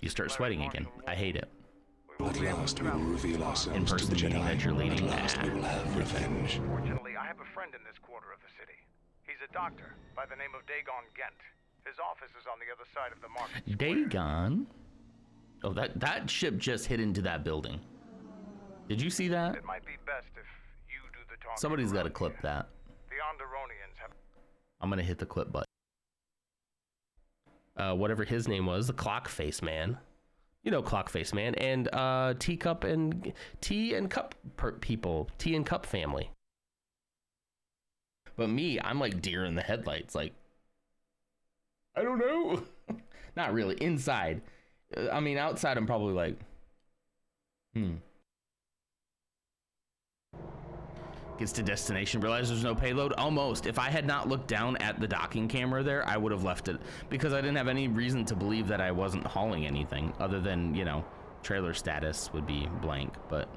You start sweating again. I hate it. At last we will reveal ourselves In-person to the meeting Jedi. that you're leading. At last we will have revenge. Fortunately, I have a friend in this quarter of the city. He's a doctor by the name of Dagon Gent. His office is on the other side of the market square. Dagon? Oh, that ship just hit into that building. Did you see that? It might be best if you do the talking. Somebody's got to clip that. The Andromedians have... I'm going to hit the clip button. Whatever his name was, the Clock Face Man. You know, Clock Face Man. And Teacup and Tea and Cup people. Tea and Cup family. But me, I'm like deer in the headlights. Like, I don't know. Not really. Inside. I mean, outside, I'm probably like, Gets to destination, realizes there's no payload. Almost. If I had not looked down at the docking camera there, I would have left it because I didn't have any reason to believe that I wasn't hauling anything other than, you know, trailer status would be blank. But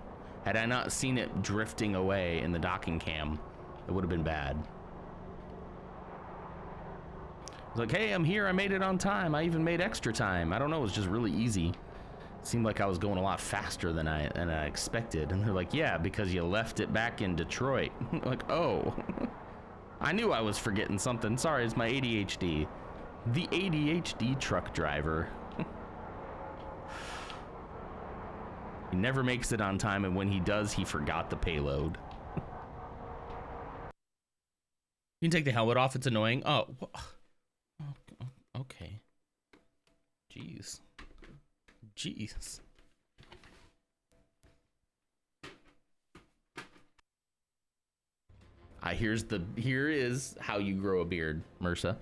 had I not seen it drifting away in the docking cam, it would have been bad. I was like, hey, I'm here. I made it on time. I even made extra time. I don't know. It was just really easy. Seemed like I was going a lot faster than I expected. And they're like, yeah, because you left it back in Detroit. Like, oh, I knew I was forgetting something. Sorry, it's my ADHD. The ADHD truck driver. He never makes it on time, and when he does, he forgot the payload. You can take the helmet off. It's annoying. Oh, okay. Jeez. Here is how you grow a beard, Mursa.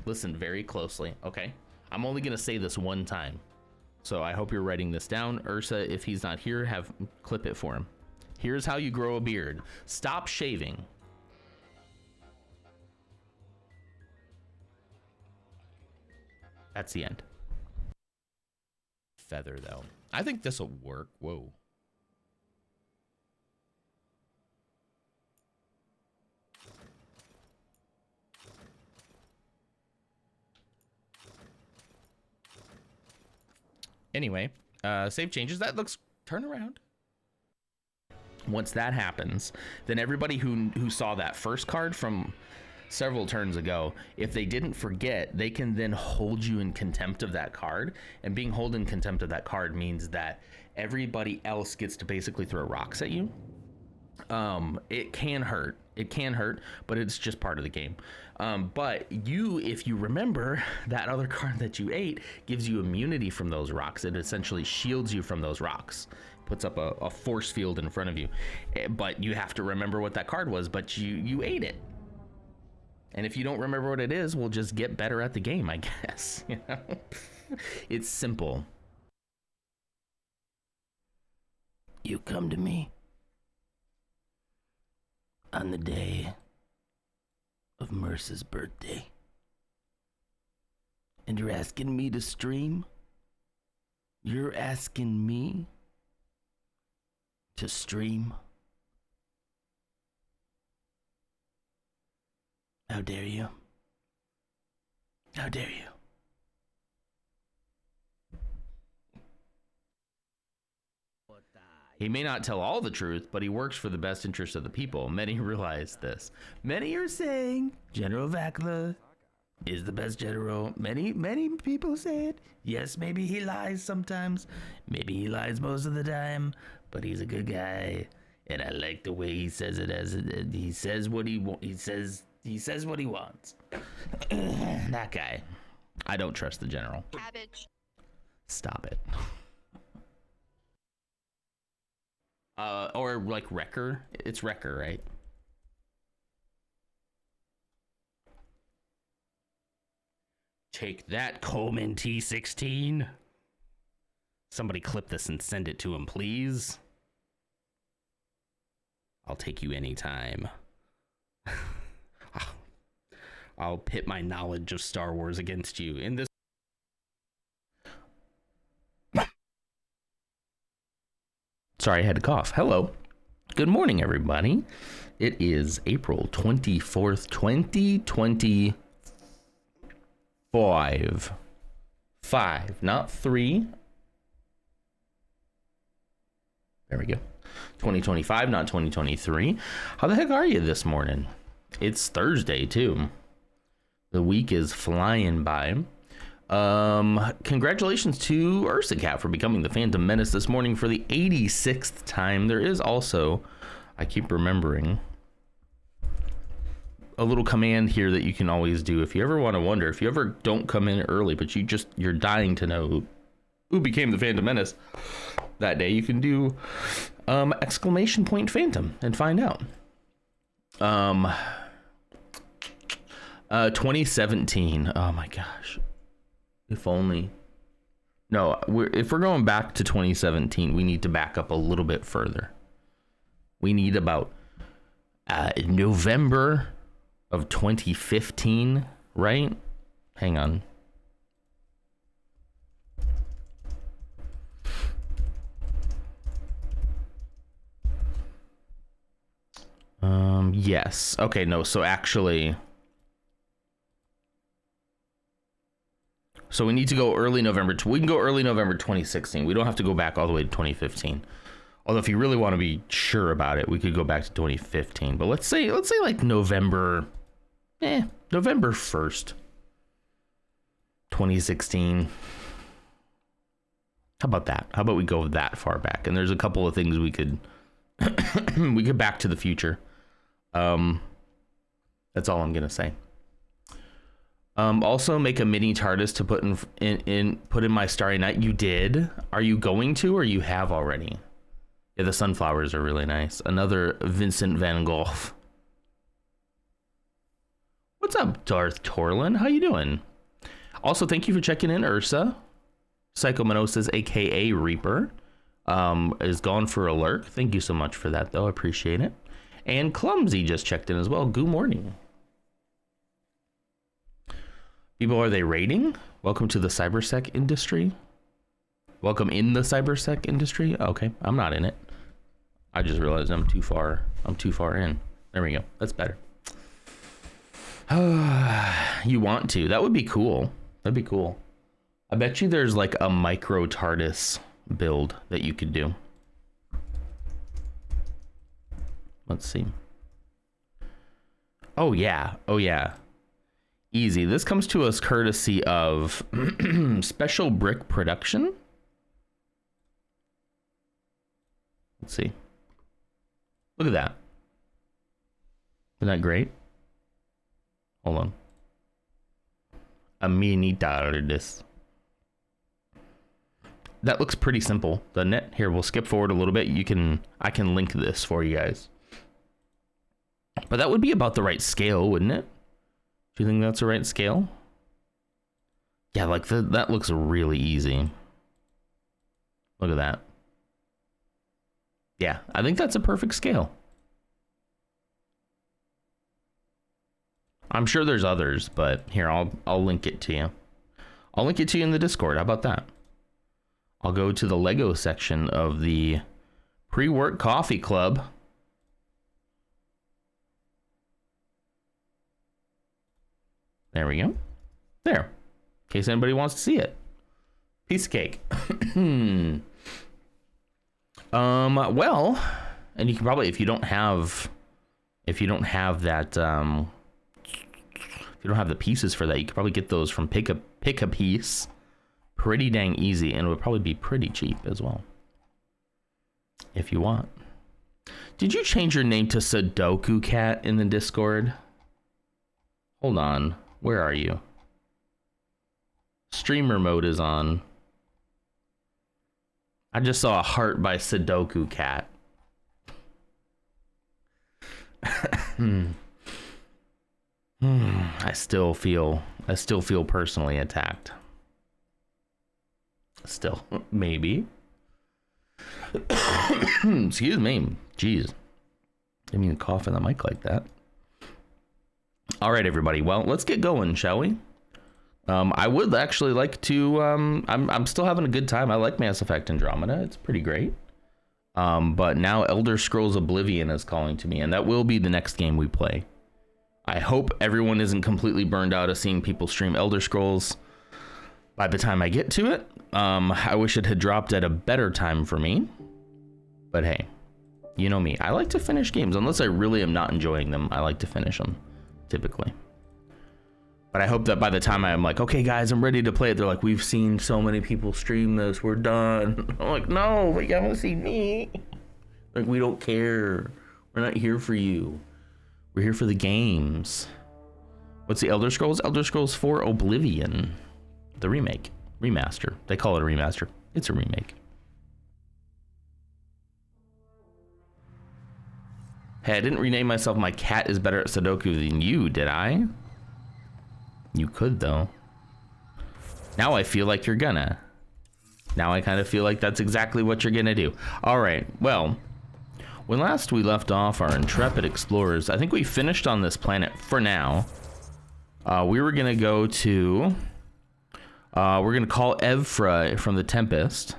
Listen very closely, okay? I'm only gonna say this one time, so I hope you're writing this down. Ursa, if he's not here, clip it for him. Here's how you grow a beard. Stop shaving. That's the end. Feather though. I think this will work. Whoa. Anyway, save changes. That looks, turn around. Once that happens, then everybody who saw that first card from several turns ago, if they didn't forget, they can then hold you in contempt of that card. And being held in contempt of that card means that everybody else gets to basically throw rocks at you. It can hurt. It can hurt, but it's just part of the game. But if you remember, that other card that you ate gives you immunity from those rocks. It essentially shields you from those rocks. Puts up a force field in front of you. But you have to remember what that card was, but you ate it. And if you don't remember what it is, we'll just get better at the game, I guess. You know? It's simple. You come to me on the day of Mercer's birthday, and you're asking me to stream? You're asking me to stream? How dare you? How dare you? He may not tell all the truth, but he works for the best interest of the people. Many realize this. Many are saying General Vakla is the best general. Many people say it. Yes, maybe he lies sometimes. Maybe he lies most of the time, but he's a good guy. And I like the way he says it. He says what he says. He says what he wants. That guy. I don't trust the general. Cabbage. Stop it. Or like Wrecker. It's Wrecker, right? Take that, Coleman T16. Somebody clip this and send it to him, please. I'll take you anytime. I'll pit my knowledge of Star Wars against you in this. Sorry, I had to cough. Hello. Good morning, everybody. It is April 24th, 2025. 5, not 3. There we go. 2025, not 2023. How the heck are you this morning? It's Thursday, too. The week is flying by. Congratulations to Ursa Cat for becoming the Phantom Menace this morning for the 86th time. There is also, I keep remembering, a little command here that you can always do if you ever want to wonder, if you ever don't come in early, but you're dying to know who became the Phantom Menace that day, you can do exclamation point Phantom and find out. 2017. Oh my gosh. If only. No, if we're going back to 2017, we need to back up a little bit further. We need about November of 2015, right? Hang on. Yes. Okay, no, so actually, so we need to go early November. We can go early November 2016. We don't have to go back all the way to 2015. Although if you really want to be sure about it, we could go back to 2015. But let's say like November 1st, 2016. How about that? How about we go that far back? And there's a couple of things we could we could back to the future. That's all I'm gonna say. Also make a mini TARDIS to put in my Starry Night. You did? Are you going to, or you have already? Yeah, the sunflowers are really nice. Another Vincent van Gogh. What's up, Darth Torlin? How you doing? Also, thank you for checking in, Ursa. Psychomenosis, aka Reaper, is gone for a lurk. Thank you so much for that, though. I appreciate it. And Clumsy just checked in as well. Good morning. People, are they raiding? Welcome to the cybersec industry. Welcome in the cybersec industry. Okay, I'm not in it. I just realized I'm too far in. There we go. That's better. You want to? That would be cool. That'd be cool. I bet you there's like a micro TARDIS build that you could do. Let's see. Oh yeah. Easy. This comes to us courtesy of Special Brick Production. Let's see. Look at that. Isn't that great? Hold on. A mini TARDIS. That looks pretty simple, doesn't it? Here, we'll skip forward a little bit. I can link this for you guys. But that would be about the right scale, wouldn't it? Do you think that's the right scale? Yeah, like that looks really easy. Look at that. Yeah, I think that's a perfect scale. I'm sure there's others, but here, I'll link it to you. I'll link it to you in the Discord. How about that? I'll go to the Lego section of the Pre-Work Coffee Club. There we go. There. In case anybody wants to see it. Piece of cake. Well, and you can probably, if you don't have that, if you don't have the pieces for that, you could probably get those from Pick a Piece. Pretty dang easy, and it would probably be pretty cheap as well. If you want. Did you change your name to Sudoku Cat in the Discord? Hold on. Where are you? Streamer mode is on. I just saw a heart by Sudoku Cat. I still feel personally attacked. Still, maybe. Excuse me. Jeez. Didn't mean to cough in the mic like that. All right, everybody. Well, let's get going, shall we? I would actually like to. I'm still having a good time. I like Mass Effect Andromeda. It's pretty great. But now Elder Scrolls Oblivion is calling to me, and that will be the next game we play. I hope everyone isn't completely burned out of seeing people stream Elder Scrolls. by the time I get to it. I wish it had dropped at a better time for me. But hey, you know me. I like to finish games. Unless I really am not enjoying them, I like to finish them, typically. But I hope that by the time I'm like, okay, guys, I'm ready to play it, they're like, we've seen so many people stream this. We're done. I'm like, no, but you haven't seen me. Like, we don't care. We're not here for you. We're here for the games. What's the Elder Scrolls? Elder Scrolls 4 Oblivion. The remake. Remaster. They call it a remaster. It's a remake. Hey, I didn't rename myself My Cat is Better at Sudoku than you, did I? You could, though. Now I feel like you're gonna. Now I kind of feel like that's exactly what you're gonna do. All right, well, when last we left off our intrepid explorers, I think we finished on this planet for now. We were gonna go to, we're gonna call Evfra from the Tempest.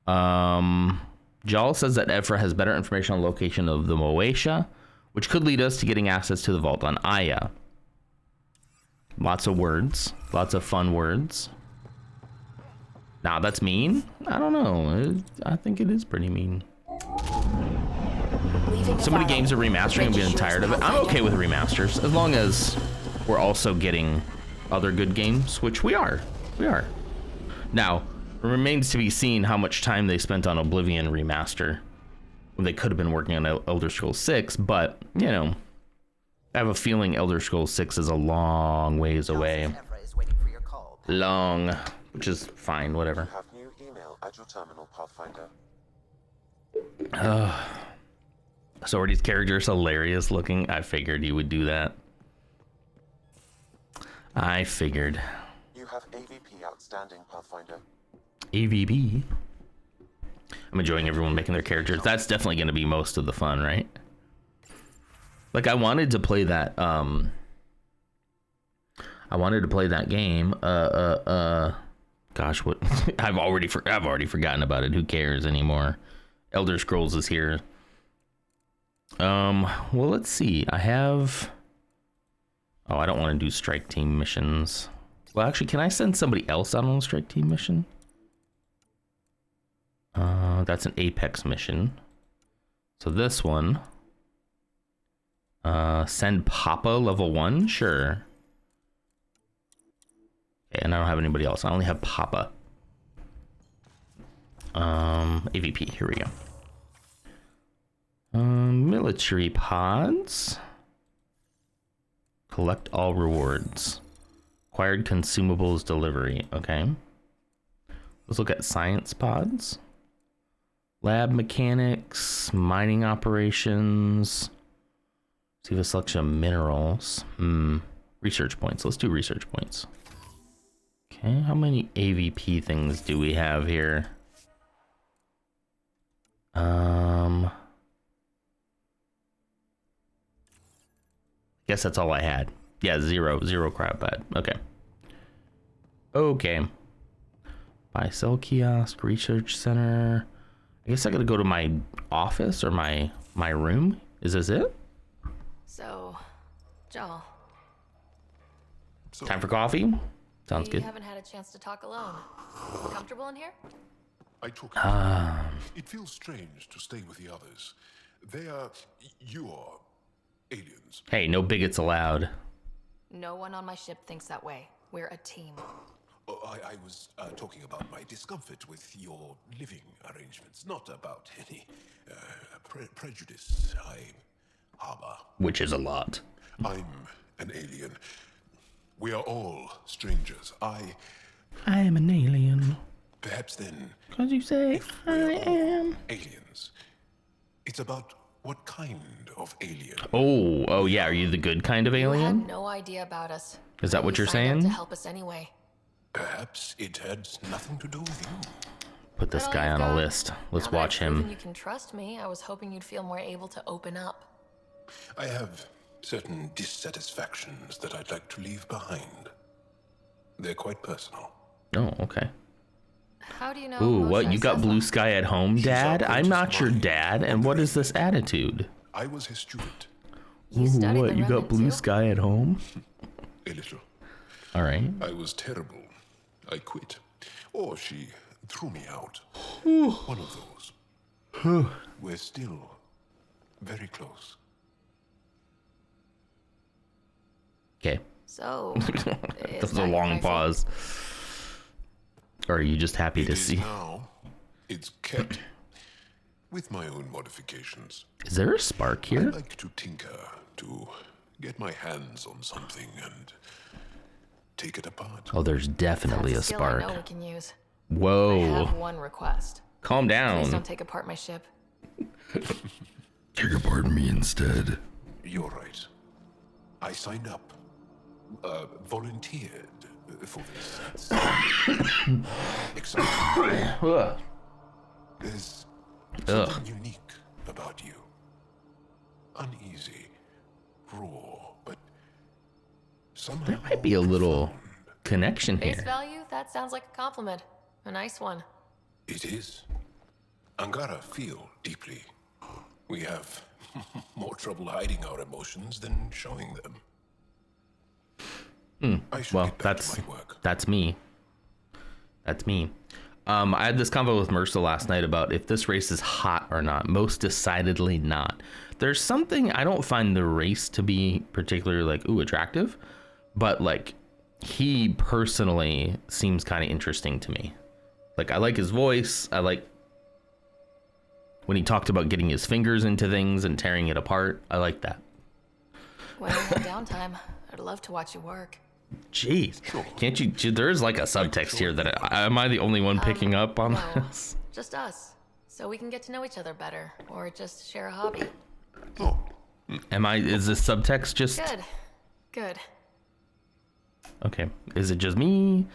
Jal says that Evfra has better information on location of the Moshae, which could lead us to getting access to the vault on Aya. Lots of words, lots of fun words. Nah, that's mean? I don't know. I think it is pretty mean. So many games are remastering. I'm getting tired of it. I'm okay with remasters as long as we're also getting other good games, which we are. We are. Now, it remains to be seen how much time they spent on Oblivion remaster when they could have been working on Elder Scrolls 6, but, you know, I have a feeling Elder Scrolls 6 is a long ways away. Long, which is fine, whatever. Have new email at your terminal, Pathfinder. Sorty's character is hilarious looking. I figured you would do that. I figured. You have AVP outstanding, Pathfinder. AVP? I'm enjoying everyone making their characters. That's definitely going to be most of the fun, right? Like, I wanted to play that, game. Gosh, what? I've already forgotten about it. Who cares anymore? Elder Scrolls is here. Well, let's see. I have... Oh, I don't want to do strike team missions. Well, actually, can I send somebody else out on a strike team mission? That's an Apex mission. So this one... send Papa level 1? Sure. Okay, and I don't have anybody else. I only have Papa. AVP, here we go. Military pods. Collect all rewards. Acquired consumables delivery. Okay. Let's look at science pods. Lab mechanics. Mining operations. See a selection of minerals. Research points. Let's do research points. Okay, how many AVP things do we have here? Guess that's all I had. Yeah, zero crab pad. Okay. Buy sell kiosk, research center. I guess I gotta go to my office or my room. Is this it? So, Joel. Time for coffee? Sounds good. We haven't had a chance to talk alone. Comfortable in here? I took it. It feels strange to stay with the others. They are your aliens. Hey, no bigots allowed. No one on my ship thinks that way. We're a team. Oh, I was talking about my discomfort with your living arrangements, not about any prejudice I harbor. Which is a lot. I'm an alien. We are all strangers. I am an alien. Perhaps then... Because you say I am. Aliens. It's about what kind of alien. Oh yeah, are you the good kind of alien? You had no idea about us. Is that what you're signed up saying? To help us anyway. Perhaps it had nothing to do with you. Put this guy on a list. Let's watch him. You can trust me. I was hoping you'd feel more able to open up. I have certain dissatisfactions that I'd like to leave behind. They're quite personal. Oh, okay. How do you know? Ooh, what? You got blue that? sky at home, Dad? I'm not your dad. And what is this attitude? I was his student. You Ooh, what? You got blue too? sky at home? A little. All right. I was terrible I quit. Or she threw me out. One of those. We're still very close. So, That's a long pause. Or are you just happy It to is see? now. It's kept with my own modifications. Is there a spark I here? like to tinker, to get my hands on something and take it apart. Oh, there's definitely that's a skill I spark. know we can use. Whoa. I have one request. Calm Please down. don't take apart my ship. Take apart me instead. You're right. I signed up. Volunteered for this. It's exciting. Ugh. There's Ugh. something unique about you. Uneasy, raw, but somehow There might be a little connection Face here. value? That sounds like a compliment. A nice one. It is. Angara feel deeply. We have more trouble hiding our emotions than showing them. I should Well, get back that's to my work. that's me. That's me. I had this convo with Mercer last night about if this race is hot or not. Most decidedly not. There's something, I don't find the race to be particularly like, ooh, attractive, but like he personally seems kind of interesting to me. Like I like his voice. I like when he talked about getting his fingers into things and tearing it apart. I like that. When you have downtime, I'd love to watch you work. Jeez, can't you? There's like a subtext here that am I the only one picking up on No, this? just us. So we can get to know each other better, or just share a hobby. Oh, Am I? Is this subtext just Good. okay? Is it just me?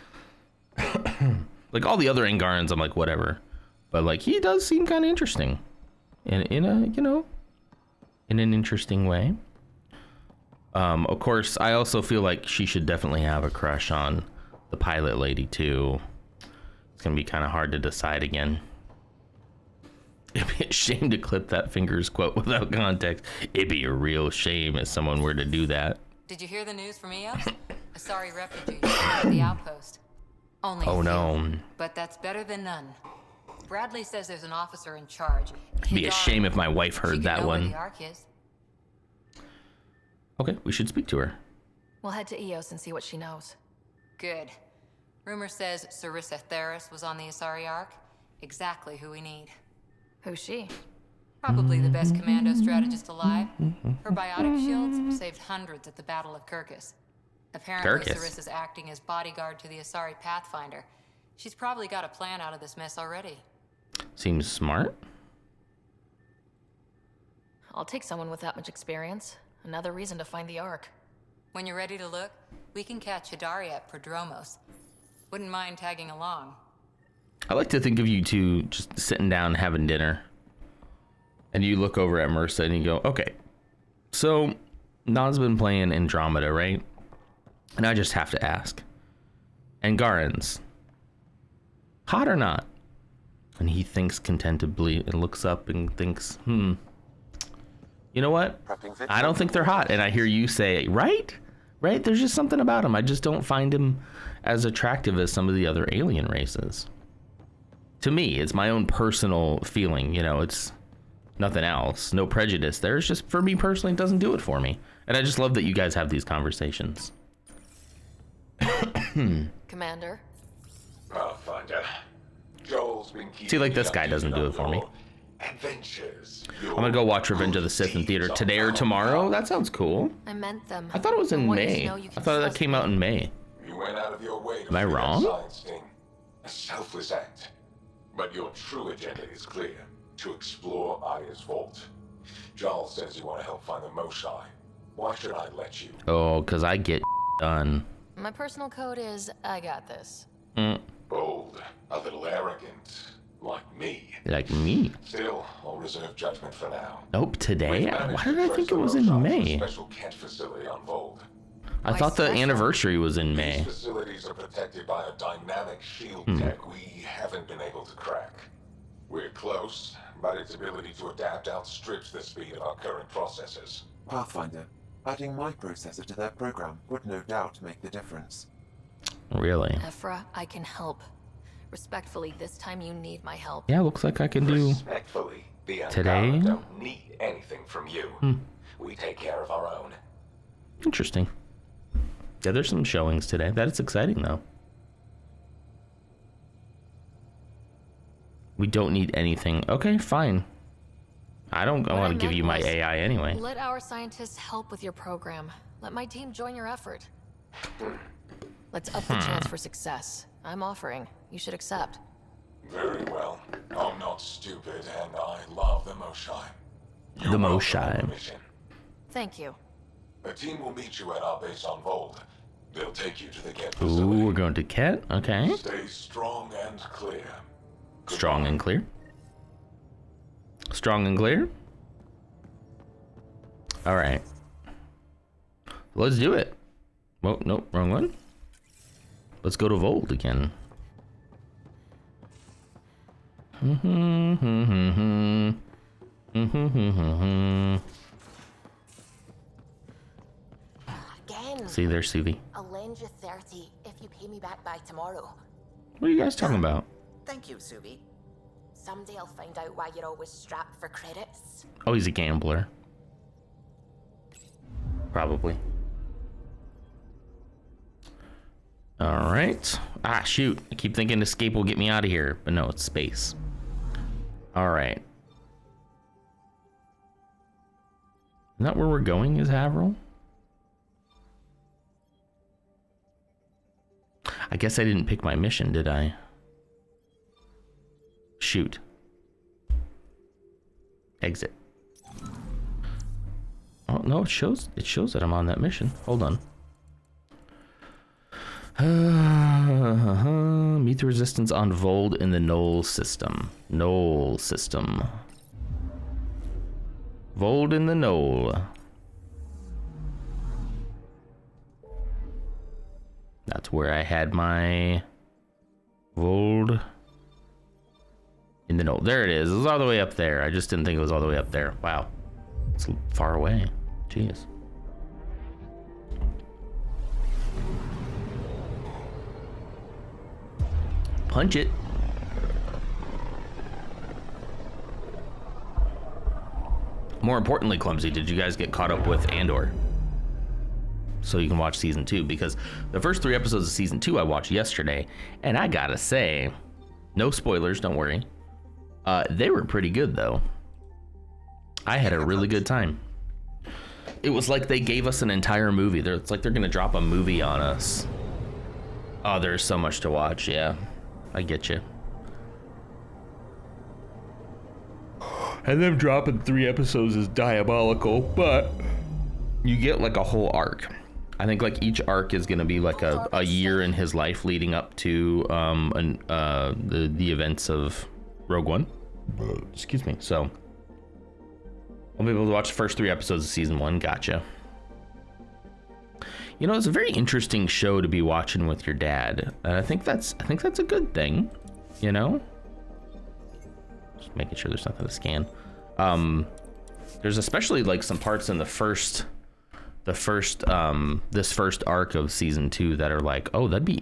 Like all the other Angarans, I'm like whatever, but like he does seem kind of interesting, in a in an interesting way. Of course, I also feel like she should definitely have a crush on the pilot lady too. It's gonna be kind of hard to decide again. It'd be a shame to clip that Fingers quote without context. It'd be a real shame if someone were to do that. Did you hear the news from Eos? Asari refugees at the outpost. Only a Oh few, no. but that's better than none. Bradley says there's an officer in charge. It'd be a shame if my wife She heard could that know where one. the Ark is. Okay, we should speak to her. We'll head to Eos and see what she knows. Good. Rumor says Sarissa Theris was on the Asari Ark. Exactly who we need. Who's she? Probably the best commando strategist alive. Her biotic shields saved hundreds at the Battle of Kirkus. Apparently, Kirkus. Sarissa's acting as bodyguard to the Asari Pathfinder. She's probably got a plan out of this mess already. Seems smart. I'll take someone with that much experience. Another reason to find the Ark. When you're ready to look, we can catch Hidari at Prodromos. Wouldn't mind tagging along. I like to think of you two just sitting down having dinner. And you look over at Mercer and you go, okay, so Na's been playing Andromeda, right? And I just have to ask, Angarans, hot or not? And he thinks contentedly and looks up and thinks, you know what? I don't think they're hot. And I hear you say, right? Right? There's just something about him. I just don't find him as attractive as some of the other alien races. To me, it's my own personal feeling. You know, it's nothing else. No prejudice there. It's just, for me personally, it doesn't do it for me. And I just love that you guys have these conversations. Commander? Pathfinder. Joel's been keeping See, like, this me guy doesn't do it for me. your Adventures. I'm gonna go watch Revenge of the Sith in theater today or tomorrow. That sounds cool. I meant them. I thought it was I in want you to May. know you I can thought that trust came me. out in May. You went out of your way to Am I free that wrong? science thing. A selfless act. But your true agenda is clear. To explore Aya's vault. Joel says you want to help find the Moshae. Why should I let you? Oh, because I get done. My personal code is, I got this. Bold. A little arrogant. Like me. Like me. Still, I'll reserve judgment for now. Nope, today? We've managed Why to did I trace think the it was Moshae in to a May? special Kent facility on Vold. I Why thought the special? anniversary was in May. These facilities are protected by a dynamic shield tech we haven't been able to crack. We're close, but its ability to adapt outstrips the speed of our current processors. Pathfinder, adding my processor to their program would no doubt make the difference. Really? Evfra, I can help. Respectfully, this time you need my help. Yeah, looks like I can do Respectfully, the today. Angara don't need anything from you. We take care of our own. Interesting. Yeah, there's some showings today. That is exciting, though. We don't need anything. Okay, fine. I don't want to give you my AI anyway. Let our scientists help with your program. Let my team join your effort. Let's up the chance for success. I'm offering. You should accept. Very well. I'm not stupid, and I love the Moshae. The Moshae. Thank you. The team will meet you at our base on Vold. They'll take you to the Ket Ooh, facility. we're going to Ket. Okay. Stay strong and clear. Strong and clear. Strong and clear. All right. Let's do it. Oh, nope, wrong one. Let's go to Vold again. Again. See there, Suvi. I'll lend you 30 if you pay me back by tomorrow. What are you guys talking about? Thank you, Suvi. Someday I'll find out why you're always strapped for credits. Oh, he's a gambler. Probably. All right. Ah, shoot. I keep thinking escape will get me out of here, but no, it's space. All right. Isn't that where we're going, is Haverhill? I guess I didn't pick my mission, did I? Shoot. Exit. Oh, no, it shows that I'm on that mission. Hold on. Meet the resistance on Vold in the Knoll system. Knoll system. Vold in the Knoll. That's where I had my Vold in the Knoll. There it is. It was all the way up there. I just didn't think it was all the way up there. Wow. It's far away. Jeez. Punch it. More importantly, Clumsy, did you guys get caught up with Andor? So you can watch season 2, because the first 3 episodes of season 2 I watched yesterday, and I gotta say, no spoilers, don't worry. They were pretty good though. I had a really good time. It was like they gave us an entire movie. It's like they're gonna drop a movie on us. Oh, there's so much to watch, yeah. I get you. And them dropping 3 episodes is diabolical, but you get like a whole arc. I think like each arc is gonna be like a year in his life leading up to the events of Rogue One. Excuse me. So I'll be able to watch the first 3 episodes of season 1. Gotcha. You know, it's a very interesting show to be watching with your dad, and I think that's a good thing. You know, just making sure there's nothing to scan. There's especially like some parts in this first arc of season 2 that are like, oh, that'd be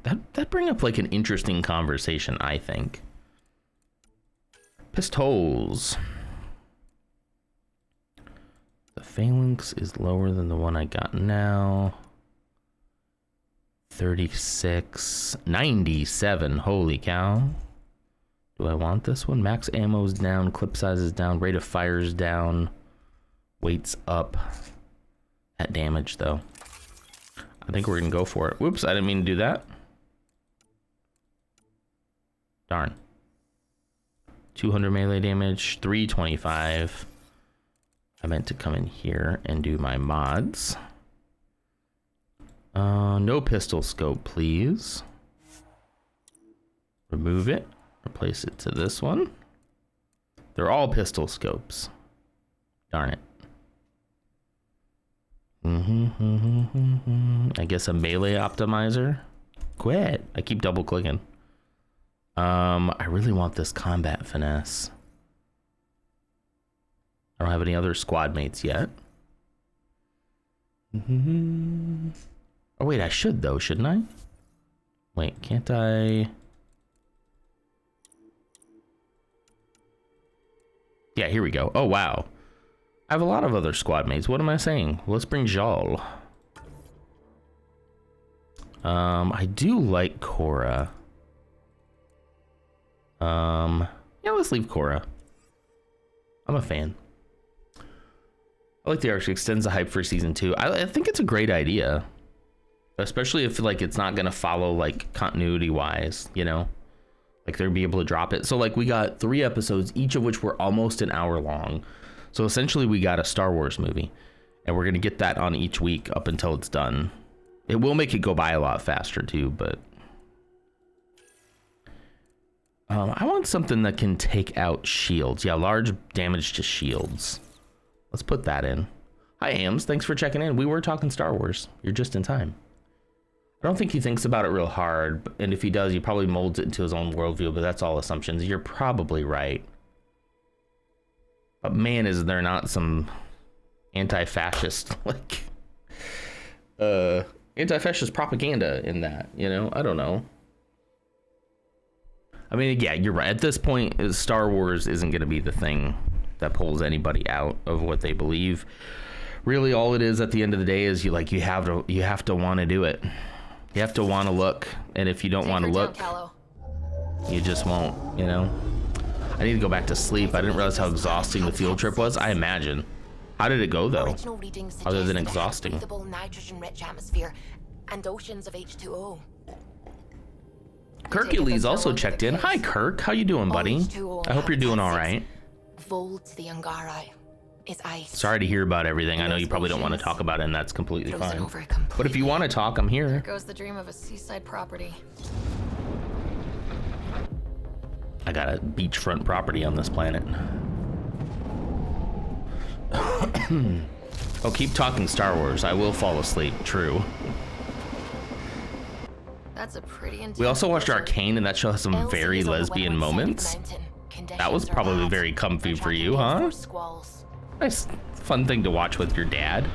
that bring up like an interesting conversation, I think. Pistols. The phalanx is lower than the one I got now. 36, 97, holy cow. Do I want this one? Max ammo's down, clip size is down, rate of fire is down, weight's up. That damage though. I think we're gonna go for it. Whoops, I didn't mean to do that. Darn. 200 melee damage, 325. I meant to come in here and do my mods. No pistol scope, please. Remove it. Replace it to this one. They're all pistol scopes. Darn it. I guess a melee optimizer. Quit. I keep double clicking. I really want this combat finesse. I don't have any other squad mates yet. Oh wait, I should though, shouldn't I? Wait, can't I? Yeah, here we go. Oh, wow. I have a lot of other squad mates. What am I saying? Let's bring Jal. I do like Cora. Yeah, let's leave Cora. I'm a fan. I like the arc. She extends the hype for season 2. I think it's a great idea. Especially if like it's not gonna follow like continuity wise, you know? Like they'll be able to drop it. So like we got 3 episodes, each of which were almost an hour long. So essentially we got a Star Wars movie. And we're gonna get that on each week up until it's done. It will make it go by a lot faster too, but I want something that can take out shields. Yeah, large damage to shields. Let's put that in. Hi, Ams. Thanks for checking in. We were talking Star Wars. You're just in time. I don't think he thinks about it real hard, and if he does, he probably molds it into his own worldview, but that's all assumptions. You're probably right. But man, is there not some anti-fascist, like, anti-fascist propaganda in that, you know? I don't know. I mean, yeah, you're right. At this point, Star Wars isn't going to be the thing that pulls anybody out of what they believe. Really, all it is at the end of the day is you have to want to do it. You have to want to look, and if you don't want to look, you just won't, you know? I need to go back to sleep. I didn't realize how exhausting the field trip was. I imagine. How did it go, though? Other than exhausting. Nitrogen-rich atmosphere and oceans of H2O. Hercules also checked in. Hi, Kirk. How you doing, buddy? I hope you're doing all right. Volts the Angara is ice. Sorry to hear about everything. I know you probably don't want to talk about it, and that's completely fine. But if you want to talk, I'm here. There goes the dream of a seaside property. I got a beachfront property on this planet. Oh, keep talking Star Wars. I will fall asleep. True. That's a pretty intense. We also watched Arcane, and that show has some very lesbian moments. That was probably very comfy for you, huh? Nice, fun thing to watch with your dad.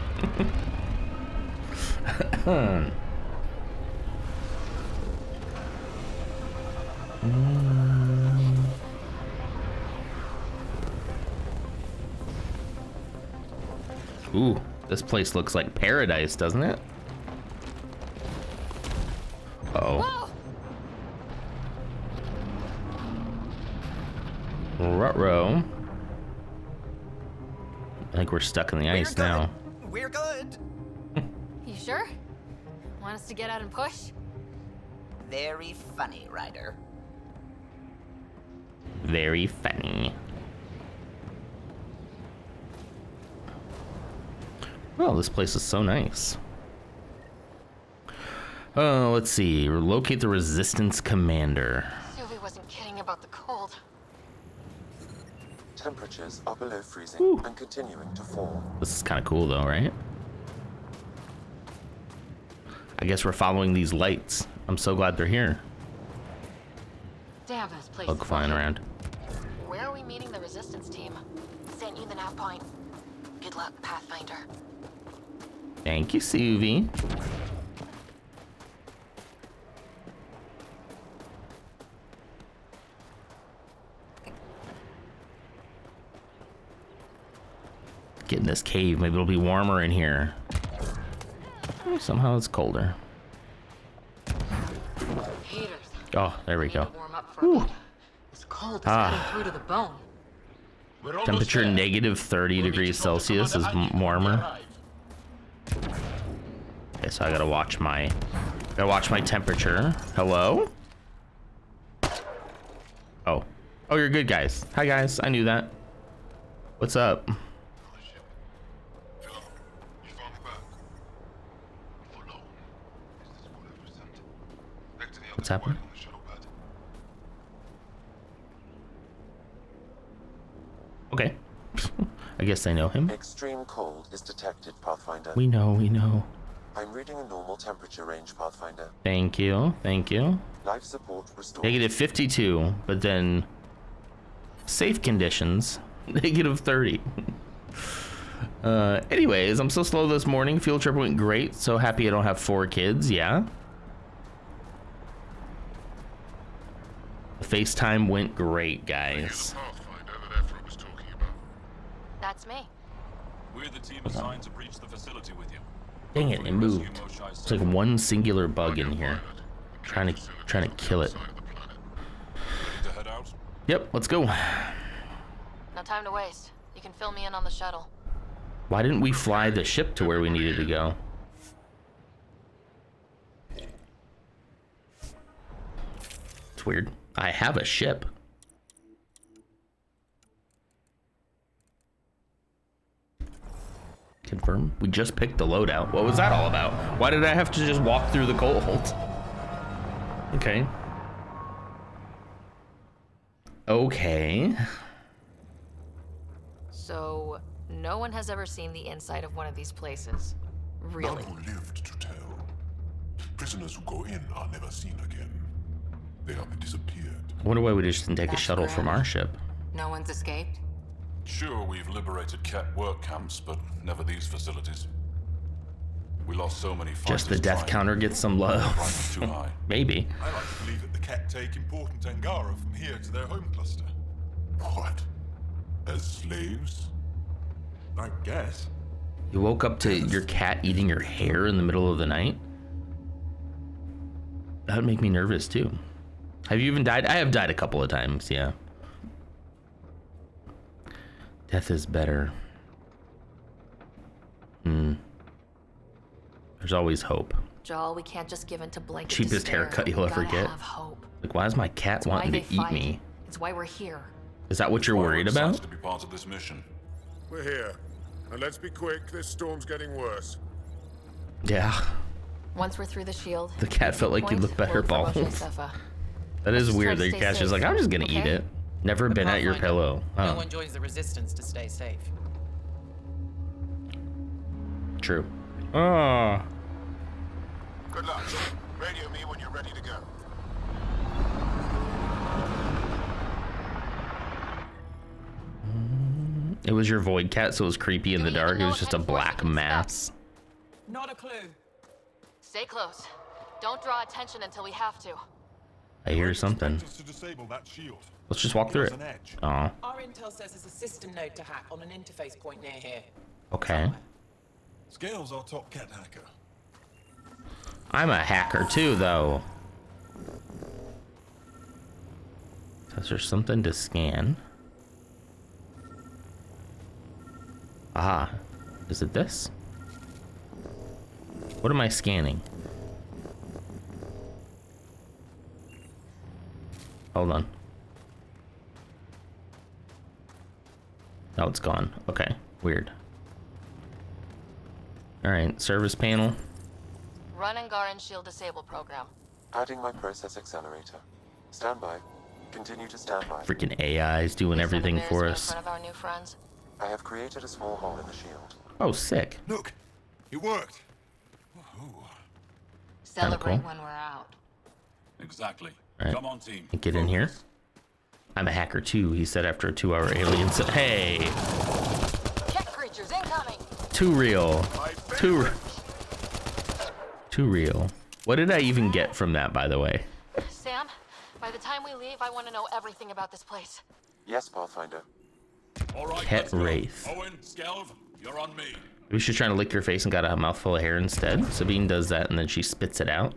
Ooh, this place looks like paradise, doesn't it? Uh-oh. Ruh-roh. I think we're stuck in the ice now. We're good. You sure? Want us to get out and push? Very funny, Ryder. Very funny. Well, this place is so nice. Oh, let's see. Locate the Resistance Commander. Sylvie wasn't kidding about the cold. Temperatures are below freezing and continuing to fall. This is kind of cool, though, right? I guess we're following these lights. I'm so glad they're here. Damn, this place. Bug flying around. Where are we meeting the resistance team? Sent you the nav point. Good luck, Pathfinder. Thank you, Suvi. Get in this cave. Maybe it'll be warmer in here. Somehow it's colder. Heaters. Oh, there we go. Warm up for a bit. This cold is cutting through to the bone. Temperature negative 30 degrees Celsius is warmer. Okay, so I gotta watch my temperature. Hello? Oh, you're good, guys. Hi, guys. I knew that. What's up? What's happening? Okay. I guess I know him. Extreme cold is detected, Pathfinder. We know. I'm reading a normal temperature range, Pathfinder. Thank you. Life support restored. Negative 52, but then safe conditions, negative 30. Anyways, I'm so slow this morning. Field trip went great. So happy I don't have 4 kids. Yeah. FaceTime went great, guys. Pathfinder that Evfra was talking about. That's me. We're the team assigned to breach the facility with you. Dang it, it moved. It's like one singular bug in here. Trying to kill it. Ready to head out? Yep, let's go. No time to waste. You can fill me in on the shuttle. Why didn't we fly the ship to where we needed to go? It's weird. I have a ship. Confirm. We just picked the loadout. What was that all about? Why did I have to just walk through the cold? Okay. Okay. So, no one has ever seen the inside of one of these places. Really? None who lived to tell. Prisoners who go in are never seen again. They have disappeared. I wonder why we just didn't take a shuttle from our ship. No one's escaped? Sure, we've liberated Cat work camps, but never these facilities. We lost so many fighters. Just the death trying. counter gets some love. Price is too high. Maybe. I like to believe that the Cat take important Angara from here to their home cluster. What? As slaves? I guess. You woke up to your cat eating your hair in the middle of the night? That would make me nervous too. Have you even died? I have died a couple of times, yeah. Death is better. There's always hope. Joel, we can't just give in to blanket Cheapest despair. haircut you'll ever Gotta get. have hope. Like, why is my cat It's why wanting they to eat fight. me? It's why we're here. Is that what you're worried Excited about? to be part of this mission. We're here. And let's be quick, this storm's getting worse. Yeah. Once we're through the shield, The cat felt like you point, look better, look for balls. Moshae Sefa. That is Let's just weird try that to your stay cat's just safe, like, I'm just gonna eat okay? it. Never been at your Pathfinder, pillow. No Oh, one joins the resistance to stay safe. true. Oh. Good luck. Radio me when you're ready to go. It was your void cat, so it was creepy in Do the we even dark. It know was what just a kind of force black we can mass. Not a clue. Stay close. Don't draw attention until we have to. I hear something. Expect us to disable that shield. Let's just walk through Give it. us an edge. Oh, Our intel says there's a system node to hack on an interface point near here. okay. Scales, our top cat hacker. I'm a hacker too, though. Is there something to scan? Aha. Is it this? What am I scanning? Hold on. Oh, it's gone. Okay. Weird. Alright, service panel. Run Angaran shield disable program. Adding my process accelerator. Stand by. Continue to stand by. Freaking AI's doing everything for In us. front of our new friends. I have created a small hole in the shield. Oh, sick. Look, it worked. Woohoo. Celebrate cool. when we're out. Exactly. Right. Come on, team. Get in here. I'm a hacker too, he said after a 2-hour alien set. Hey, Cat creatures incoming! too real. Too real. What did I even get from that, by the way? Sam, by the time we leave, I want to know everything about this place. Yes, Pathfinder. All right, Pet let's go. wraith. Owen, Skelv, you're on me. Maybe she's trying to lick your face and got a mouthful of hair instead. Sabine does that and then she spits it out.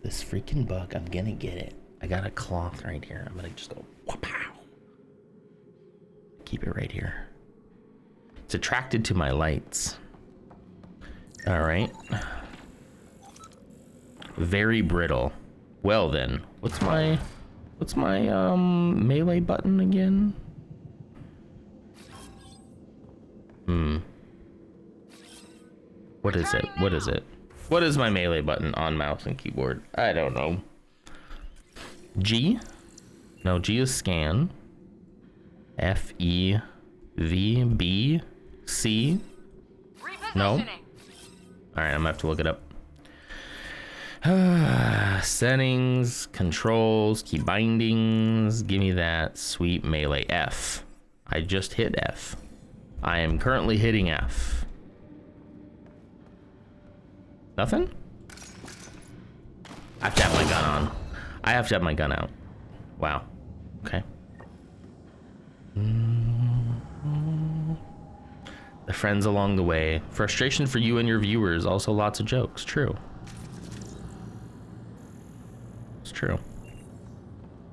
This freaking bug, I'm gonna get it. I got a cloth right here. I'm gonna just go wha-pow. Keep it right here. It's attracted to my lights. All right. Very brittle. Well then, what's my melee button again? What is it? What is it? What is my melee button on mouse and keyboard? I don't know. G? No, G is scan. F, E, V, B, C? No? Alright, I'm gonna have to look it up. Settings, controls, key bindings. Give me that sweet melee. F. I just hit F. I am currently hitting F. Nothing? I have to have my gun on. I have to have my gun out. Wow. Okay. The friends along the way. Frustration for you and your viewers. Also lots of jokes. True. It's true.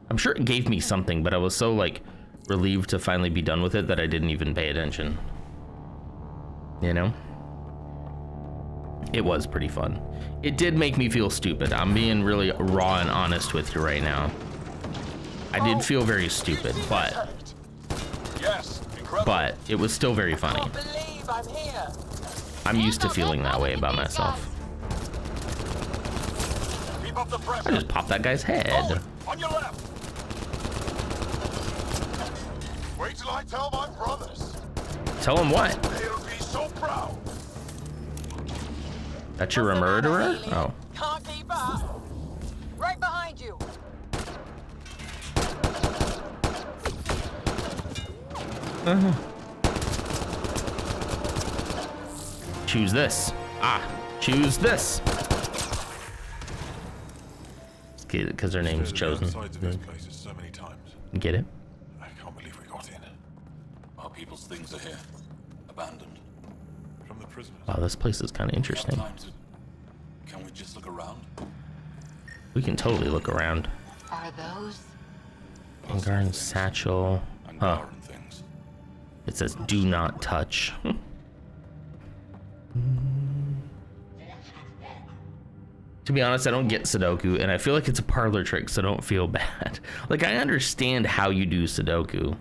I'm sure it gave me something, but I was so like relieved to finally be done with it that I didn't even pay attention. You know? It was pretty fun. It did make me feel stupid. I'm being really raw and honest with you right now. I did feel very stupid, but it was still very funny. I'm used to feeling that way about myself. I just popped that guy's head. On your left. Wait till I tell my brothers. Tell him what? They'll be so proud. That you're a murderer? Oh. Can't keep up. Right behind you. Choose this. Choose this. Because their name's chosen. So many times. Get it? I can't believe we got in. Our people's things are here, abandoned. From the prisoners. Wow, this place is kind of interesting. Can we just look around? We can totally look around. Are those? Angaran satchel. Huh. It says do not touch. To be honest, I don't get Sudoku, and I feel like it's a parlor trick, so don't feel bad. Like, I understand how you do Sudoku.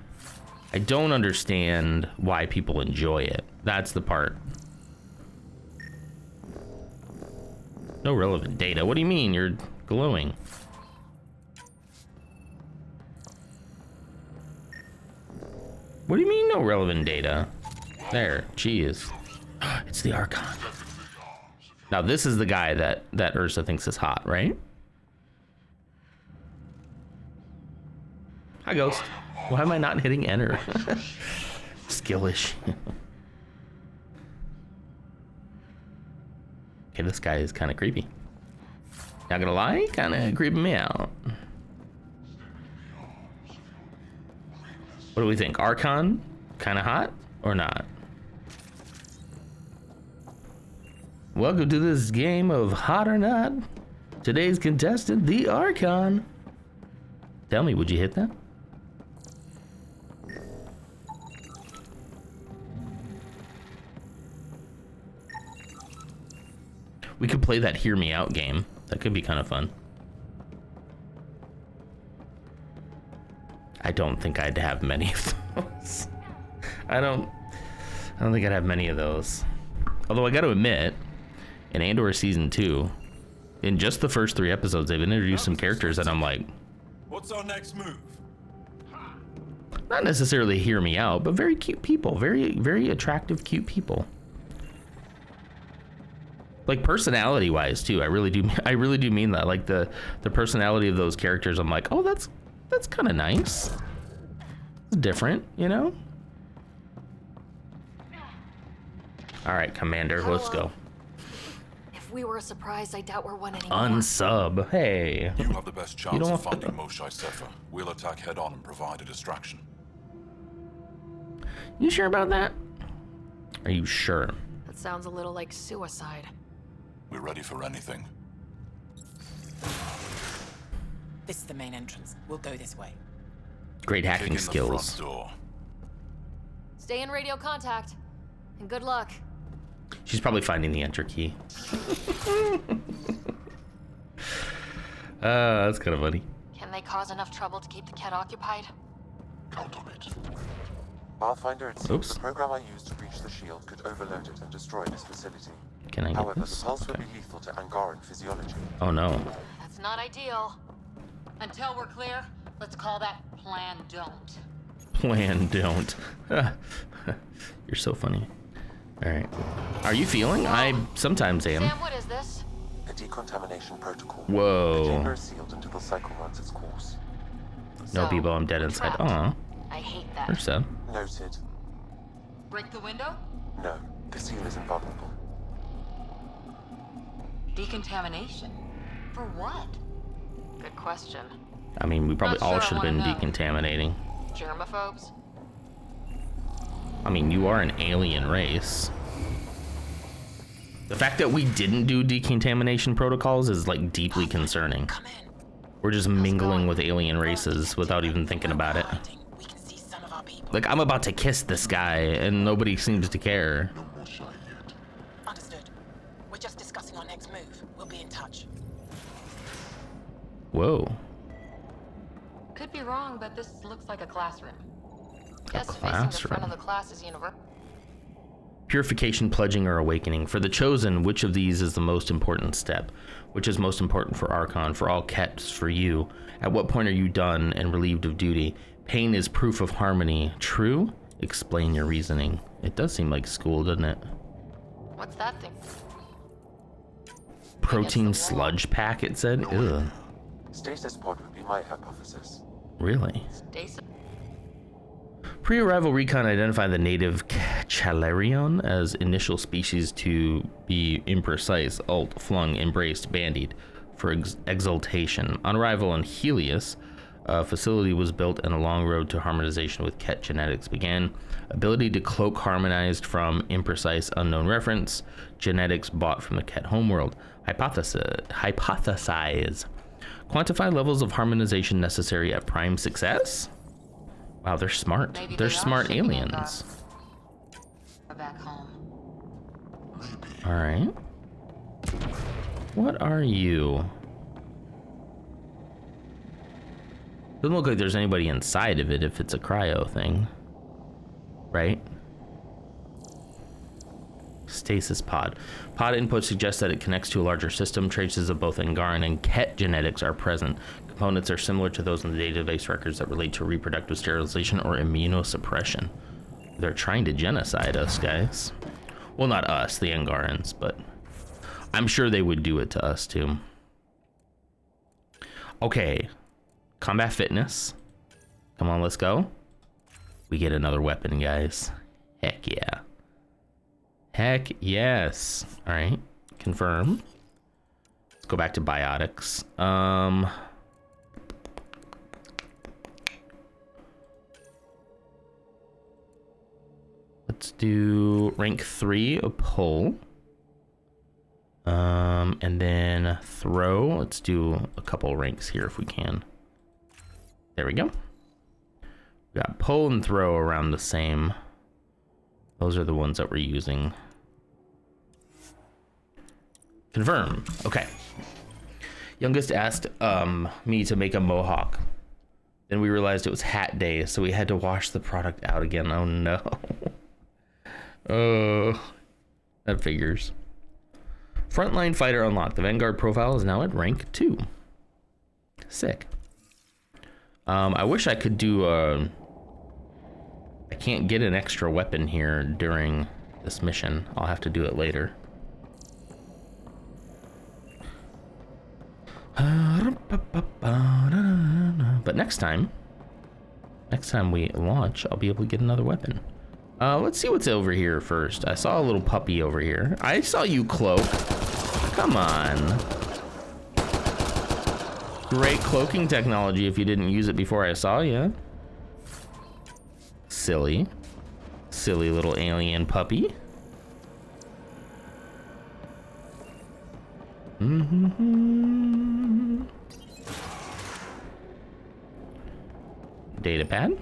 I don't understand why people enjoy it. That's the part. No relevant data. What do you mean? You're glowing. What do you mean no relevant data? There, geez. It's the Archon. Now this is the guy that Ursa thinks is hot, right? Hi, Ghost. Why am I not hitting enter? Skillish. Okay, this guy is kind of creepy. Not gonna lie, kind of creeping me out. What do we think? Archon? Kind of hot or not? Welcome to this game of hot or not. Today's contestant, the Archon. Tell me, would you hit that? We could play that Hear Me Out game. That could be kind of fun. I don't think I'd have many of those. I don't think I'd have many of those. Although I got to admit, in Andor Season 2, in just the first 3 episodes, they've introduced some characters that I'm like, What's our next move? not necessarily hear me out, but very cute people, very, very attractive, cute people. Like personality wise too. I really do mean that. Like the personality of those characters, I'm like, oh, that's kind of nice. It's different, you know? All right, Commander, let's go. If we were a surprise, I doubt we're one anymore. Unsub. Hey. You have the best chance of finding Moshae Sefer. We'll attack head on and provide a distraction. You sure about that? Are you sure? That sounds a little like suicide. We're ready for anything. This is the main entrance. We'll go this way. Great hacking skills. The front door. Stay in radio contact, and good luck. She's probably finding the enter key. That's kind of funny. Can they cause enough trouble to keep the Kett occupied? Count on it. Pathfinder, it seems Oops. the program I used to breach the shield could overload it and destroy this facility. Can I get However, this? the pulse would Okay. be lethal to Angaran physiology. Oh no. That's not ideal. Until we're clear, let's call that Plan Don't. Plan don't. You're so funny. All right. Are you feeling? I sometimes am. Sam, what is this? A decontamination protocol. Whoa. The chamber is sealed until the cycle runs its course. No, So, Bebo, I'm dead we're inside. trapped. Aw. I hate that. Ursa. Noted. Break the window? No, the seal is invulnerable. Decontamination? For what? Good question. I mean, we probably all should have been decontaminating. Germaphobes? I mean, you are an alien race. The fact that we didn't do decontamination protocols is like deeply concerning. We're just mingling with alien races without even thinking about it. Like, I'm about to kiss this guy and nobody seems to care. Understood. We're just discussing our next move. We'll be in touch. Whoa. Could be wrong, but this looks like a classroom. Guess facing the Classroom. front of the class is universal. Purification, pledging, or awakening. For the chosen, which of these is the most important step? Which is most important for Archon, for all Kets, for you? At what point are you done and relieved of duty? Pain is proof of harmony. True? Explain your reasoning. It does seem like school, doesn't it? What's that thing? Protein sludge pack, it said? Ugh. Stasis pod would be my hypothesis. Really? Stasis. Pre-arrival recon identified the native Chalarion as initial species to be imprecise, alt, flung, embraced, bandied for exaltation. On arrival on Helios, a facility was built and a long road to harmonization with Ket genetics began. Ability to cloak harmonized from imprecise unknown reference. Genetics bought from the Ket homeworld. Hypothesize. Quantify levels of harmonization necessary at prime success? Wow, they're smart. Maybe They're they are smart shipping aliens. Back home. All right. What are you? Doesn't look like there's anybody inside of it if it's a cryo thing. Right? Stasis pod. Pod input suggests that it connects to a larger system. Traces of both Angaran and Ket genetics are present. Components are similar to those in the database records that relate to reproductive sterilization or immunosuppression. They're trying to genocide us, guys. Well, not us, the Angarans, but I'm sure they would do it to us too. Okay. Combat fitness. Come on, let's go. We get another weapon, guys. Heck yeah. Heck yes. All right. Confirm. Let's go back to biotics. Let's do rank 3 of pull. And then throw. Let's do a couple ranks here if we can. There we go. We got pull and throw around the same. Those are the ones that we're using. Confirm. Okay. Youngest asked me to make a mohawk. Then we realized it was hat day, so we had to wash the product out again. Oh no. Oh, that figures. Frontline fighter unlocked. The Vanguard profile is now at rank 2. Sick. I wish I could do a... I can't get an extra weapon here during this mission. I'll have to do it later. But next time we launch, I'll be able to get another weapon. Let's see what's over here first. I saw a little puppy over here. I saw you, Cloak. Come on. Great cloaking technology if you didn't use it before I saw you. Silly. Silly little alien puppy. Datapad.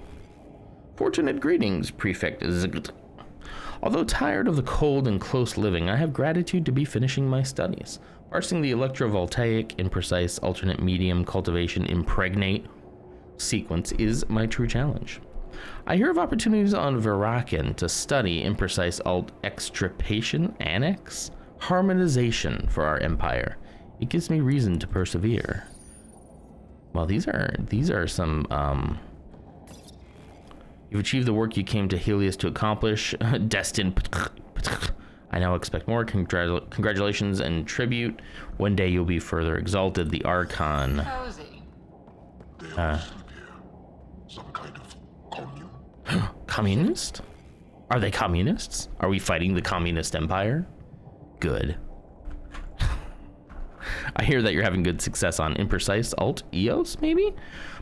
Fortunate greetings, Prefect Zgt. Although tired of the cold and close living, I have gratitude to be finishing my studies. Parsing the electrovoltaic, imprecise, alternate medium, cultivation, impregnate sequence is my true challenge. I hear of opportunities on Verakan to study imprecise alt extirpation, annex, harmonization for our empire. It gives me reason to persevere. Well, these are some you've achieved the work you came to Helios to accomplish. Destined. I now expect more. Congratulations and tribute. One day you'll be further exalted. The Archon. Cozy. Some kind of commune? Communist? Are they communists? Are we fighting the communist empire? Good. I hear that you're having good success on Imprecise Alt EOS, maybe?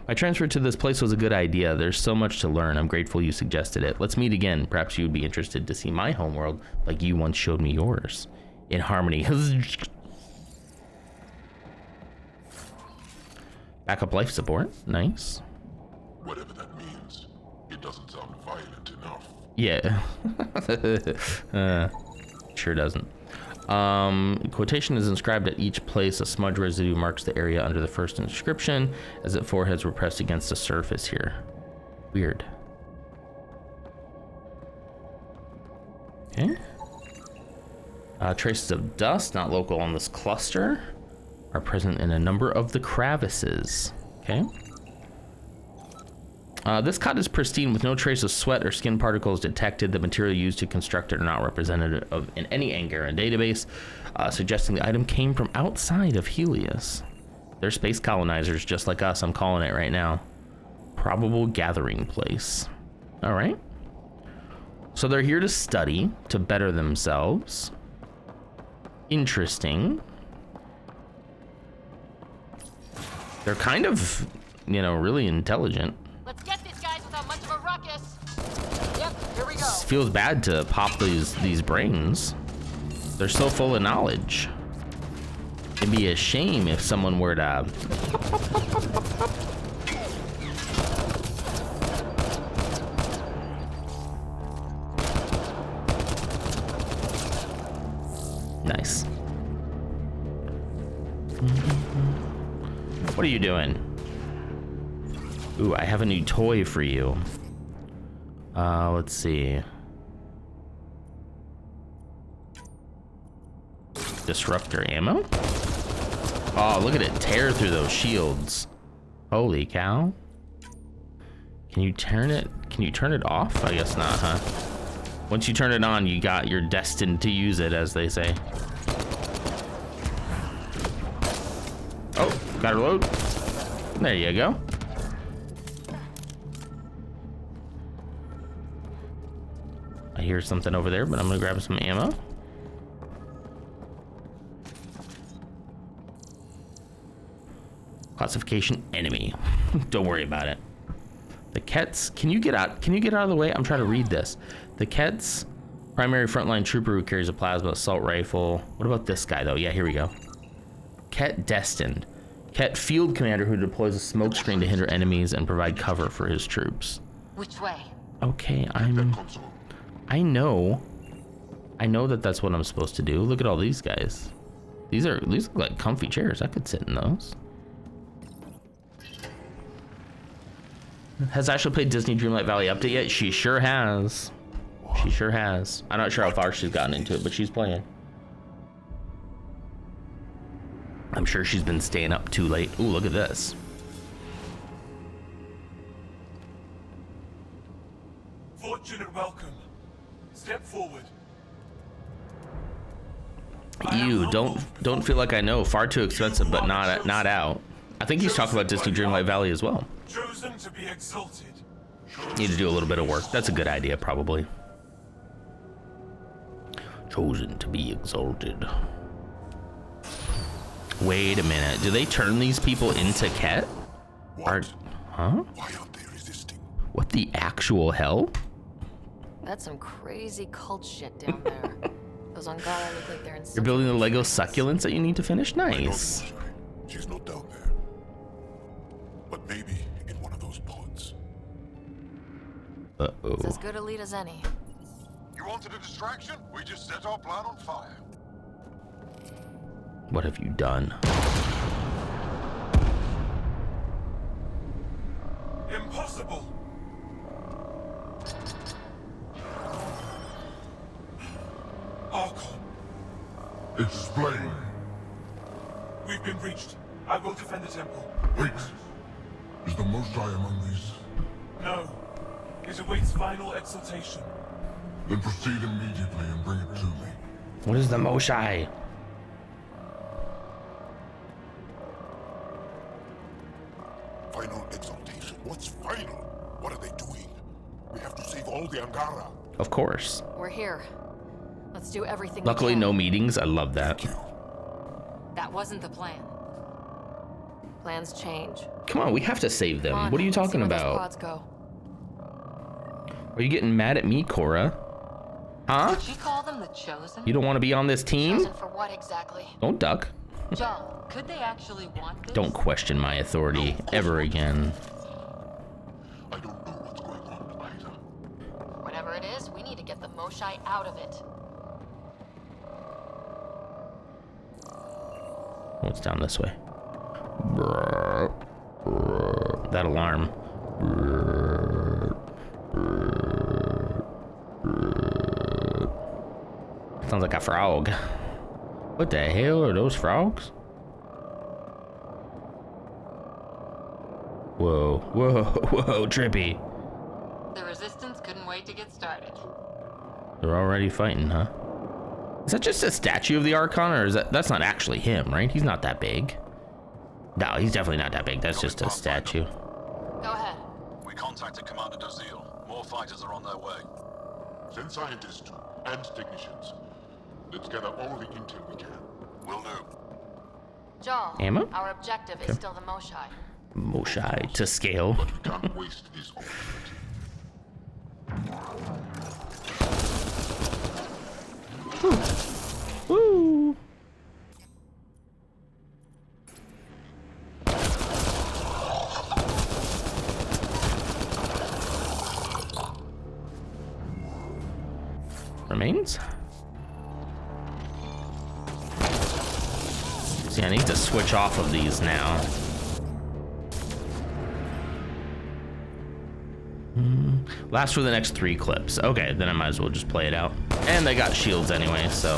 My transfer to this place was a good idea. There's so much to learn. I'm grateful you suggested it. Let's meet again. Perhaps you would be interested to see my homeworld like you once showed me yours. In harmony. Backup life support. Nice. Whatever that means, it doesn't sound violent enough. Yeah. Sure doesn't. Quotation is inscribed at each place. A smudge residue marks the area under the first inscription as if foreheads were pressed against the surface here. Weird. Okay. Traces of dust, not local on this cluster, are present in a number of the crevices. Okay. This cut is pristine with no trace of sweat or skin particles detected. The material used to construct it are not representative of in any Angara database, suggesting the item came from outside of Helios. They're space colonizers just like us. I'm calling it right now. Probable gathering place. All right. So they're here to study, to better themselves. Interesting. They're kind of, you know, really intelligent. Let's get these guys without much of a ruckus. Yep, here we go. Feels bad to pop these brains. They're so full of knowledge. It'd be a shame if someone were to nice. What are you doing? Ooh, I have a new toy for you. Let's see. Disruptor ammo? Oh, look at it tear through those shields. Holy cow. Can you turn it? Can you turn it off? I guess not, huh? Once you turn it on, you're destined to use it, as they say. Oh, gotta reload. There you go. I hear something over there, but I'm gonna grab some ammo. Classification enemy. Don't worry about it. The Kets, can you get out? Can you get out of the way? I'm trying to read this. The Kets, primary frontline trooper who carries a plasma assault rifle. What about this guy though? Yeah, here we go. Ket destined. Ket field commander who deploys a smoke screen to hinder enemies and provide cover for his troops. Which way? Okay, I know that that's what I'm supposed to do. Look at all these guys. These look like comfy chairs. I could sit in those. Has Ashley played Disney Dreamlight Valley Update yet? She sure has. She sure has. I'm not sure how far she's gotten into it, but she's playing. I'm sure she's been staying up too late. Ooh, look at this. Fortunate welcome. Step forward. You don't feel like I know. Far too expensive, but not out. I think he's talking about Disney Dreamlight Valley as well. Chosen to be exalted. Need to do a little bit of work. That's a good idea, probably. Chosen to be exalted. Wait a minute. Do they turn these people into Ket? Huh? Why aren't they resisting? What the actual hell? That's some crazy cult shit down there. Those Angara look like they're in. You're building the Lego succulents that you need to finish? Nice. She's not down there. But maybe in one of those pods. Uh-oh. It's as good a lead as any. You wanted a distraction? We just set our plan on fire. What have you done? Impossible. Archon. Explain. We've been breached. I will defend the temple. Wait. Is the Moshae among these? No. It awaits final exaltation. Then proceed immediately and bring it to me. What is the Moshae? Final exaltation? What's final? What are they doing? We have to save all the Angara. Of course. We're here. Let's do everything. Luckily, we can. no meetings. I love that. That wasn't the plan. Plans change. Come on, we have to save them. What are you talking about? Pods go. Are you getting mad at me, Cora? Huh? Did you call them the Chosen? You don't want to be on this team? Chosen for what exactly? Don't duck. Joel, could they actually want this? Don't question my authority ever again. I don't know what's going on either. Whatever it is, we need to get the Moshae out of it. What's down this way? That alarm. Sounds like a frog. What the hell are those frogs? Whoa, whoa, whoa, trippy. The Resistance couldn't wait to get started. They're already fighting, huh? Is that just a statue of the Archon, or is that's not actually him, right? He's not that big. No, he's definitely not that big. That's just a statue. Go ahead. We contacted Commander Dozil. More fighters are on their way. Send scientists and technicians. Let's gather all the intel we can. Will do. Joel, Ammo? our objective is still the Moshae. Moshae to scale. But we can't waste this opportunity. Woo! Remains? See, I need to switch off of these now. Last for the next 3 clips. Okay, then I might as well just play it out. And they got shields anyway, so.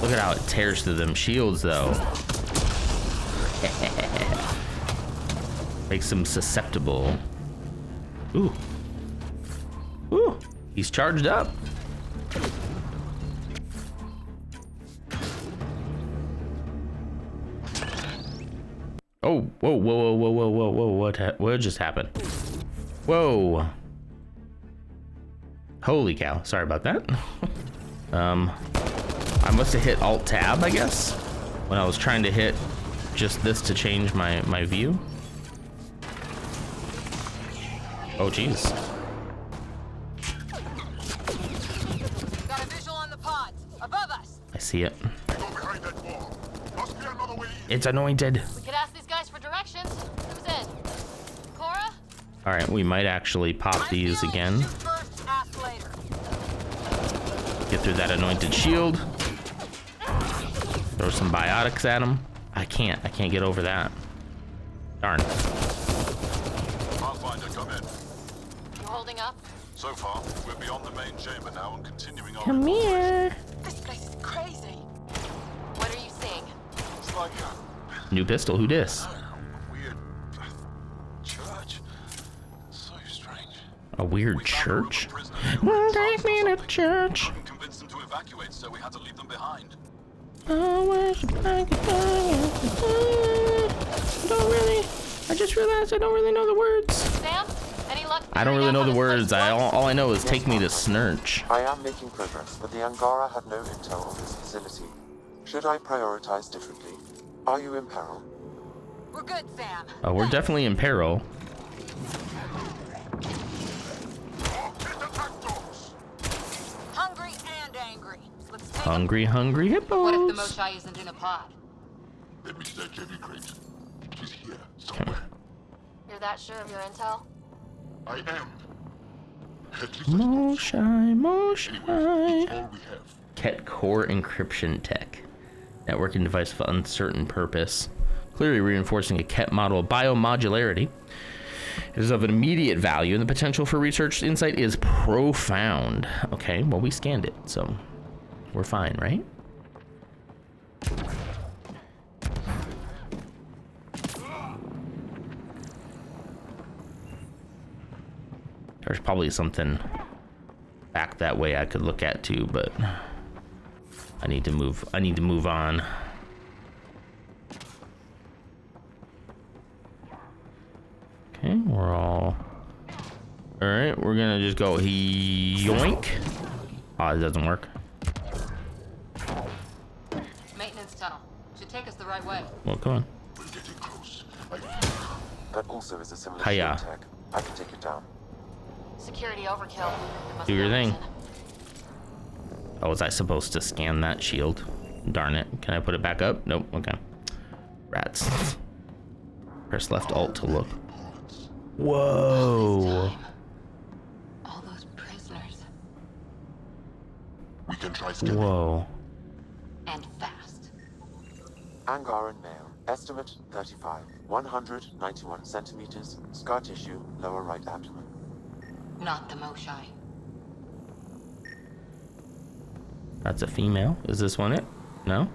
Look at how it tears through them shields, though. Makes them susceptible. Ooh. Ooh. He's charged up. Oh, whoa, whoa, whoa, whoa, whoa, whoa, whoa, what just happened? Whoa. Holy cow, sorry about that. I must have hit Alt-Tab, I guess, when I was trying to hit just this to change my view. Oh, jeez. Got a visual on the pods, above us. I see it. Go behind that wall. Must be another way in. It's anointed. We could ask these guys for directions. Who's in? Cora? All right, we might actually pop these again. First, ask later. Get through that anointed shield. Throw some biotics at him. I can't get over that. Darn. Pathfinder, come in. You holding up? So far, we're beyond the main chamber now and continuing our Come here. This place is crazy. What are you seeing? It's like New pistol, who dis? a weird church. So strange. A weird church? Prisoners Take me to church. couldn't convince them to evacuate, so we had to leave them behind. I just realized I don't really know the words. Sam? Any luck? I don't really know the words. All I know is take me to Snurch. I am making progress, but the Angara had no intel on this facility. Should I prioritize differently? Are you in peril? We're good, Sam. Oh, we're definitely in peril. Hungry and angry. Let's take Hungry hippos. What if the Moshae isn't in a pod? Let me search every crate. She's here somewhere. You're that sure of your intel? I am. At least Moshae. it's all we have. Ket core encryption tech. Networking device of uncertain purpose. Clearly reinforcing a Ket model of biomodularity. It is of an immediate value, and the potential for research insight is profound. Okay, well, we scanned it, so we're fine, right? There's probably something back that way I could look at too, but I need to move on. Okay, we're all right. We're gonna just go yoink. Oh, it doesn't work. Maintenance tunnel. right way. Well, come on. That also is a similar Hiya. shield tech. I can take it down. Security overkill. There must Do be your a thing. reason. Oh, was I supposed to scan that shield? Darn it. Can I put it back up? Nope. Okay. Rats. Press left alt to look. Whoa. All those prisoners. We can try scanning. Whoa. And fast. Angaran male. Estimate 35. 191 centimeters. Scar tissue, lower right abdomen. Not the Moshae. That's a female. Is this one it? No?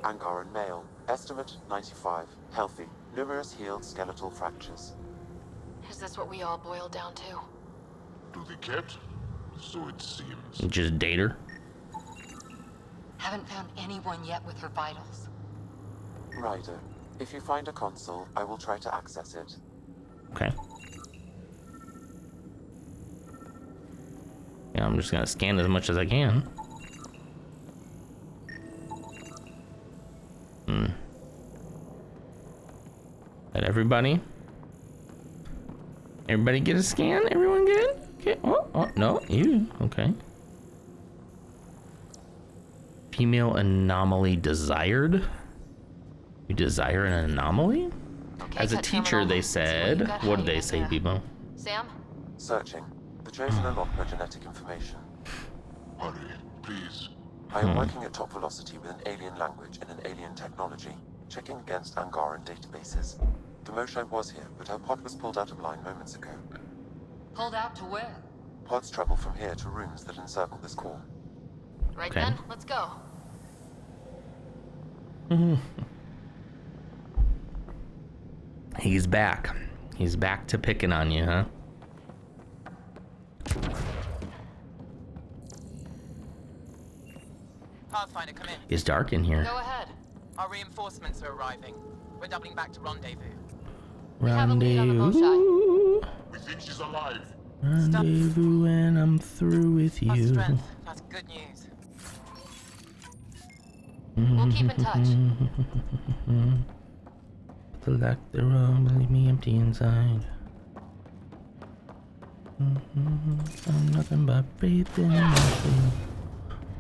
Angaran male. Estimate 95. Healthy. Numerous healed skeletal fractures. Is this what we all boil down to? To the cat? So it seems. Just date her? Haven't found anyone yet with her vitals. Ryder, if you find a console, I will try to access it. Okay. Yeah, I'm just gonna scan as much as I can. Let everybody get a scan? Everyone good? Okay. Oh, no, you. Okay. Female anomaly desired? You desire an anomaly? Okay, As a cut teacher, terminal. they Let's see what said. you got What did hiding they in say, there. Bebo? Sam? Searching. The trace no longer genetic information. Hurry, please. I am working at top velocity with an alien language and an alien technology, checking against Angaran databases. The Moshae was here, but her pod was pulled out of line moments ago. Pulled out to where? Pods travel from here to rooms that encircle this core. Right Okay. then, let's go. He's back. He's back to picking on you, huh? Pathfinder, come in. It's dark in here. Go ahead. Our reinforcements are arriving. We're doubling back to rendezvous. We have a lead on the Rendezvous. We think she's alive. Rendezvous when I'm through with Our you. strength. That's good news. We'll keep in touch. The lack thereof will leave me empty inside. I'm nothing but faith in nothing.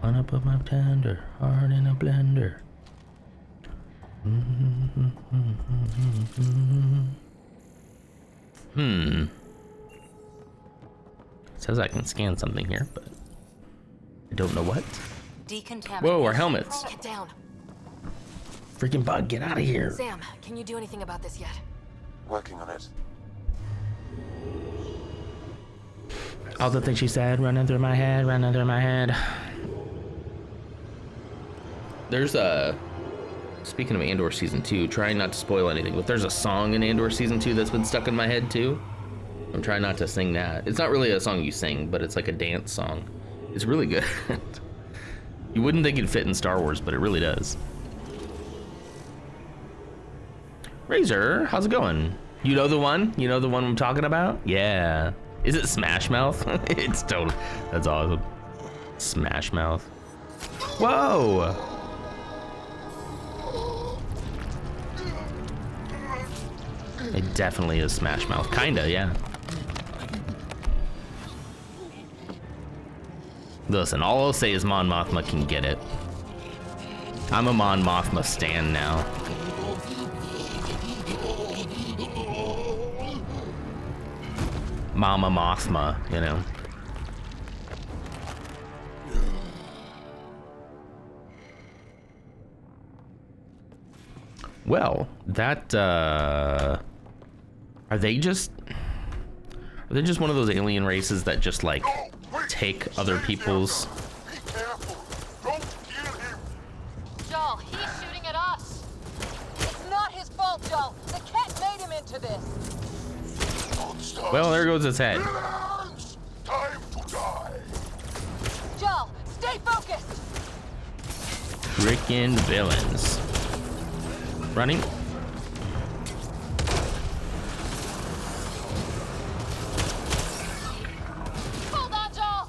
Wanna put my tender heart in a blender. Says I can scan something here, but I don't know what. Whoa, our helmets. Get down. Freaking bug, get out of here. Sam, can you do anything about this yet? Working on it. All the things she said running through my head, running through my head. There's a... Speaking of Andor Season 2, trying not to spoil anything, but there's a song in Andor Season 2 that's been stuck in my head too. I'm trying not to sing that. It's not really a song you sing, but it's like a dance song. It's really good. You wouldn't think it'd fit in Star Wars, but it really does. Razor, how's it going? You know the one? You know the one I'm talking about? Yeah. Is it Smash Mouth? It's totally... That's awesome. Smash Mouth. Whoa! It definitely is Smash Mouth. Kinda, yeah. Listen, all I'll say is Mon Mothma can get it. I'm a Mon Mothma stan now. Mama Mothma, you know. Well, that, are they just one of those alien races that just, like, take other people's... Joel, he's shooting at us. It's not his fault, Joel. The cat made him into this. Well, there goes his head. Time to die. Joel, stay focused. Frickin' villains. Running. Hold on, Joel.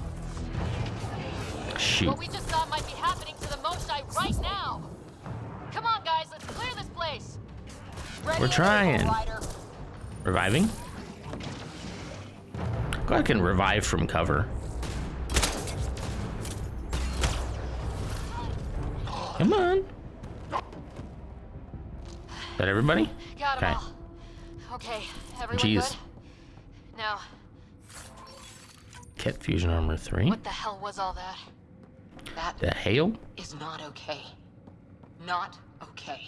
Shoot. What we just saw might be happening to the Moshae right now. Come on, We're trying. Reviving? God can revive from cover. Come on. Is that everybody? Got 'em all. Okay, everyone Jeez. good? Now, Ket fusion armor 3. what the hell was all that? That The hail? is not okay. Not okay.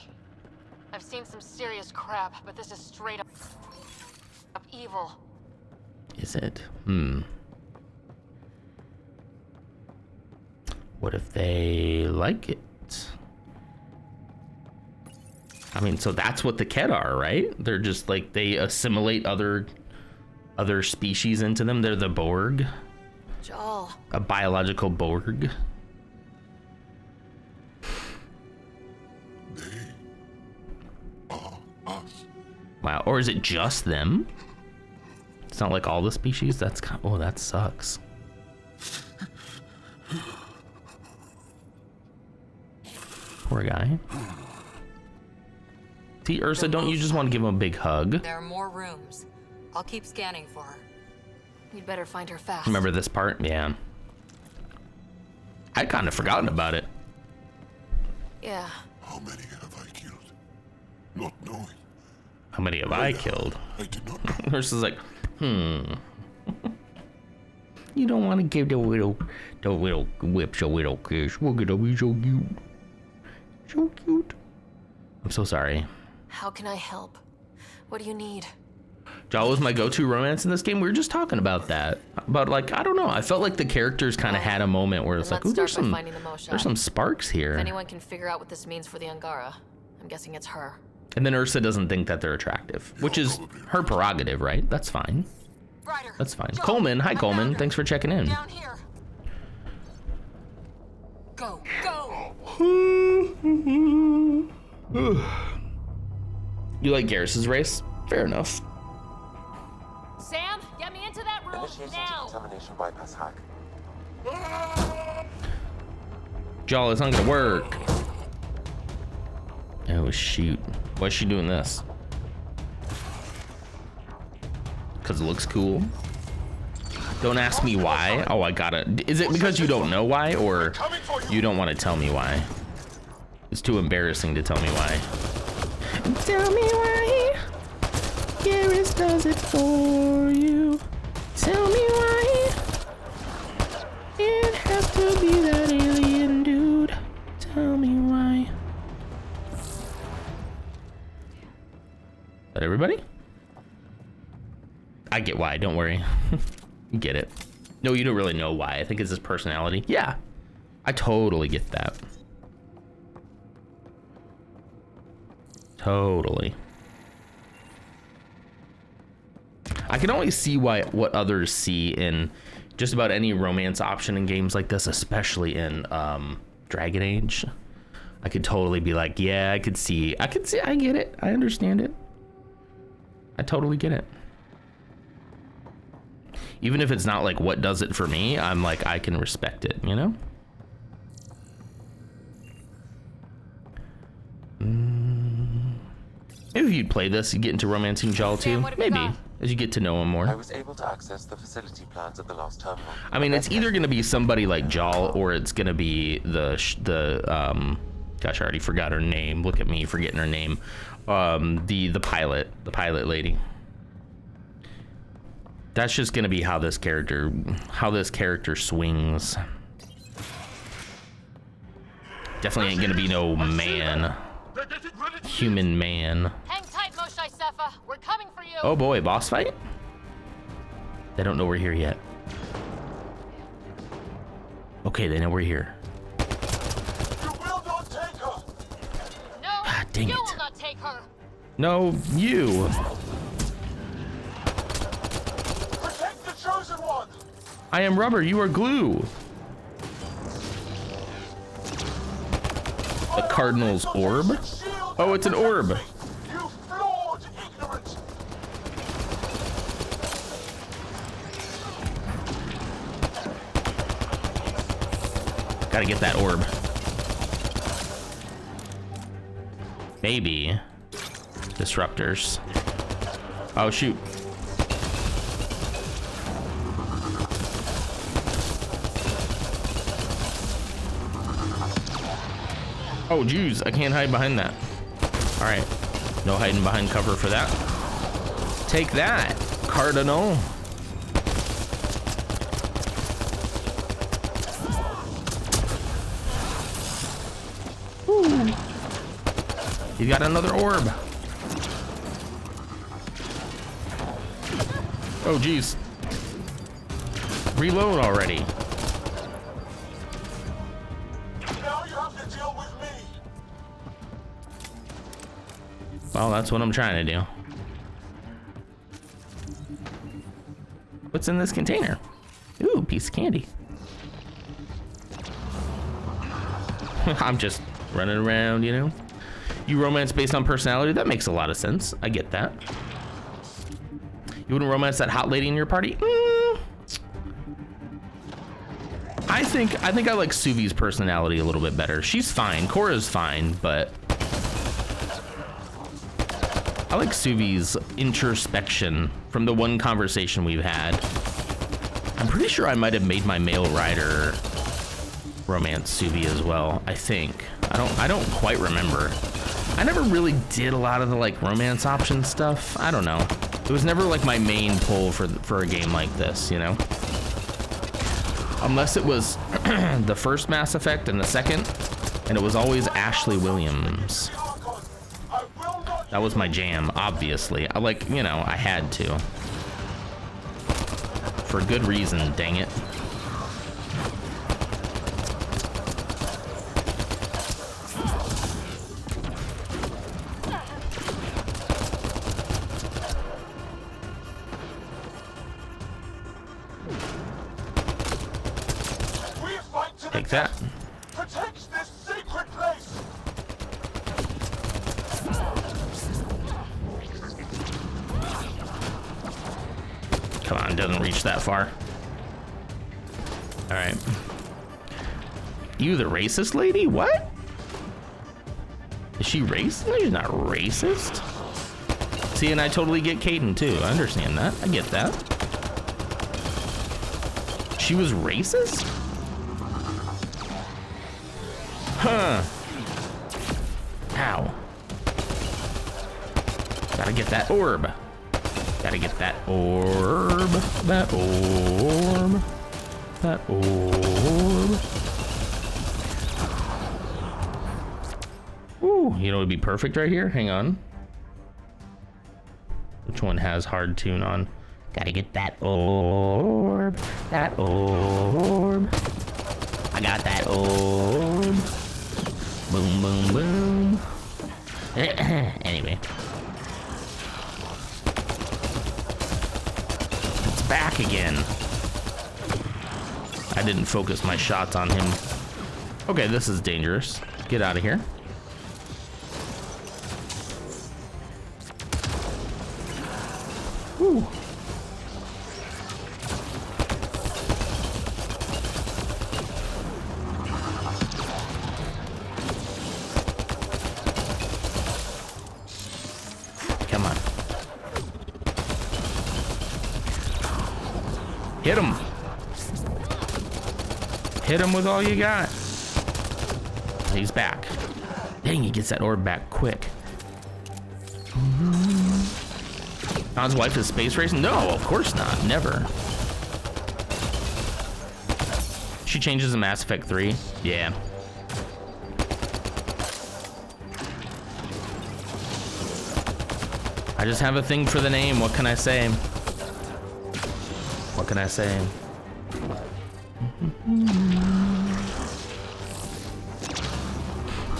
I've seen some serious crap, but this is straight up evil. Is it? What if they like it? I mean, so that's what the Ket are, right? They're just like, they assimilate other species into them. They're the Borg. Joel. A biological Borg. Wow, or is it just them? It's not like all the species? That's kind of, oh, that sucks. Poor guy. See, Ursa, don't you just want to give him a big hug? There are more rooms. I'll keep scanning for her. We'd better find her fast. Remember this part? Yeah. I'd kind of forgotten about it. Yeah. How many have I killed? Not knowing. How many have I killed? I did not know. Ursa's like, You don't want to give the little whips a little kiss. We're gonna be so cute. So cute. I'm so sorry. How can I help? What do you need? Jaw was my go-to romance in this game. We were just talking about that. About, like, I don't know. I felt like the characters kind of had a moment where it's like, ooh, there's some sparks here. If anyone can figure out what this means for the Angara, I'm guessing it's her. And then Ursa doesn't think that they're attractive, which is her prerogative, right? That's fine. That's fine. Coleman, hi Coleman. Thanks for checking in. Down here. Go, go. You like Garrus's race? Fair enough. Sam, get me into that room now. Contamination bypass hack. Jaw, it's not gonna work. Oh shoot. Why is she doing this? Because it looks cool. Don't ask me why. Oh, I gotta. Is it because you don't know why, or you don't want to tell me why? It's too embarrassing to tell me why. Tell me why Garrus does it for you. Tell me why it has to be that alien dude. Tell me why. Is that everybody? I get why, don't worry. You get it. No, you don't really know why. I think it's his personality. Yeah, I totally get that. Totally. I can always see what others see in just about any romance option in games like this, especially in Dragon Age. I could totally be like, yeah, I get it. I understand it. I totally get it. Even if it's not like what does it for me, I'm like, I can respect it, you know? Maybe if you'd play this, you'd get into romancing Jaal too. Maybe, as you get to know him more. I was able to access the facility plans at the last terminal. I mean, it's either going to be somebody like Jaal, or it's going to be the gosh, I already forgot her name. Look at me forgetting her name. The pilot lady. That's just going to be how this character swings. Definitely ain't going to be no man. Human man. Hang tight, Moshae Sefa. We're coming for you. Oh boy, boss fight? They don't know we're here yet. Okay, they know we're here. You will not take her. No, ah, dang you it. will not take her. No, you. Protect the chosen one. I am rubber, you are glue. The Cardinal's orb? Oh, it's an orb. You flawed ignorant. Gotta get that orb. Maybe. disruptors. Oh, shoot. Oh, jeez, I can't hide behind that. All right, no hiding behind cover for that. Take that, Cardinal. Woo. You got another orb. Oh, jeez. Reload already. Well, that's what I'm trying to do. What's in this container? Ooh, piece of candy. I'm just running around, you know? You romance based on personality? That makes a lot of sense. I get that. You wouldn't romance that hot lady in your party? I think I like Suvi's personality a little bit better. She's fine. Cora's fine, but I like Suvi's introspection from the one conversation we've had. I'm pretty sure I might have made my male rider romance Suvi as well. I think. I don't quite remember. I never really did a lot of the like romance option stuff. I don't know. It was never like my main pull for a game like this, you know? Unless it was the first Mass Effect and the second, and it was always Ashley Williams. That was my jam, obviously. I like, you know, I had to. For good reason, dang it. Take that. Protects this sacred place. Come on, doesn't reach that far. All right. You the racist lady? What? Is she racist? No, she's not racist. See, and I totally get Caden too. I understand that. I get that. She was racist? Huh. Ow. Gotta get that orb. Gotta get that orb. That orb. That orb. Ooh, you know what would be perfect right here? Hang on. Which one has hard tune on? Gotta get that orb. That orb. I got that orb. Boom, boom, boom. Anyway. It's back again. I didn't focus my shots on him. Okay, this is dangerous. Get out of here. Woo. Come on. Hit him. Hit him with all you got. He's back. Dang, he gets that orb back quick. Don's wife is space racing? No, of course not. Never. She changes in Mass Effect 3? Yeah. I just have a thing for the name. What can I say? What can I say?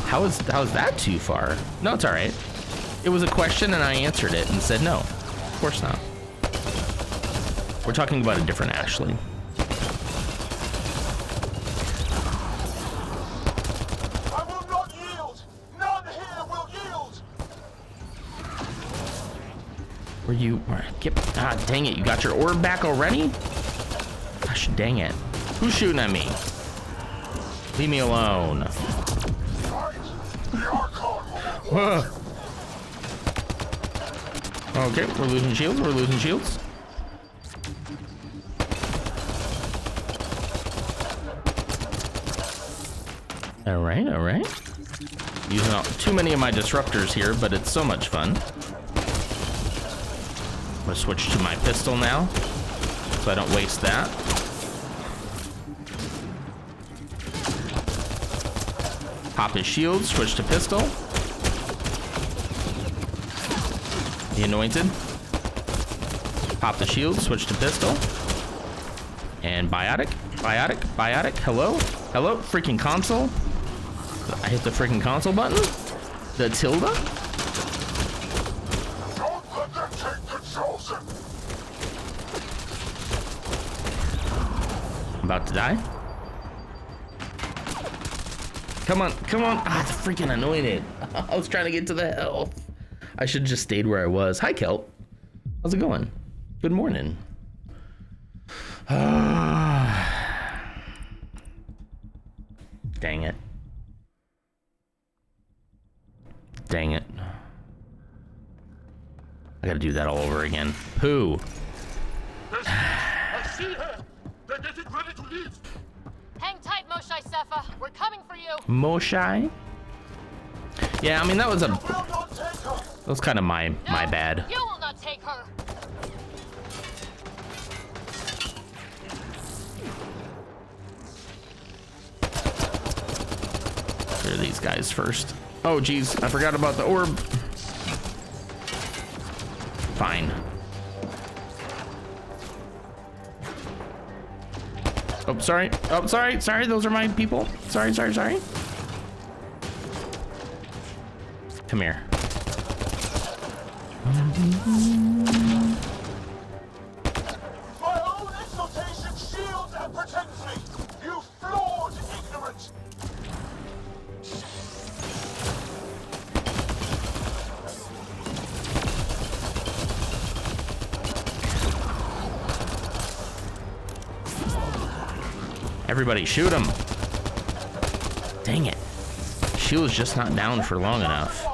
How is that too far? No, it's all right. It was a question and I answered it and said no. Of course not. We're talking about a different Ashley. I will not yield. None here will yield. Were you? Ah, dang it! You got your orb back already? Gosh, dang it! Who's shooting at me? Leave me alone. Okay, we're losing shields. We're losing shields. All right, all right. Using too many of my disruptors here, but it's so much fun. I'm gonna switch to my pistol now, so I don't waste that. Pop his shield, switch to pistol. The anointed. Pop the shield, switch to pistol. And biotic, biotic, biotic. Hello? Hello? Freaking console? I hit the freaking console button? The tilde? Don't let them take the chosen. I'm about to die. Come on, come on. Ah, it's freaking anointed. I was trying to get to the health. I should have just stayed where I was. Hi, Kelp. How's it going? Good morning. Dang it. Dang it. I gotta do that all over again. Pooh. I see her. They're getting ready to leave. Hang tight, Moshae Sefa. We're coming for you. Moshae? Yeah, I mean, that was Will not take her. that was kind of my bad. You will not take her. Clear these guys first. Oh, geez, I forgot about the orb. Fine. Oh, sorry. Oh, sorry. Sorry, those are my people. Sorry, sorry, sorry. Come here. My own exaltation shields and protects me. You flawed ignorant. Everybody shoot him. Dang it. Shield's just not down for long enough.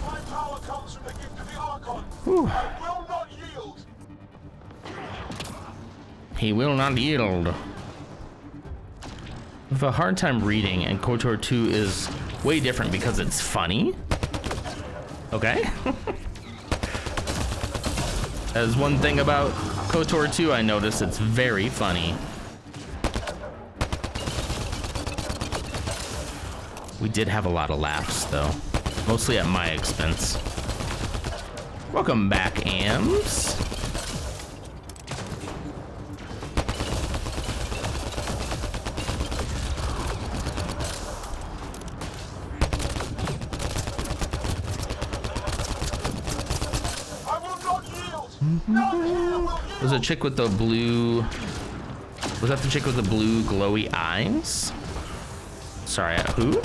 My power comes from the gift of the Archon. Whew. I will not yield. He will not yield. I have a hard time reading, and KOTOR 2 is way different because it's funny. Okay. As one thing about KOTOR 2, I noticed it's very funny. We did have a lot of laughs, though. Mostly at my expense. Welcome back, Ams. I will not yield. None here will yield. There's a chick with the blue... Was that the chick with the blue glowy eyes? Sorry, who?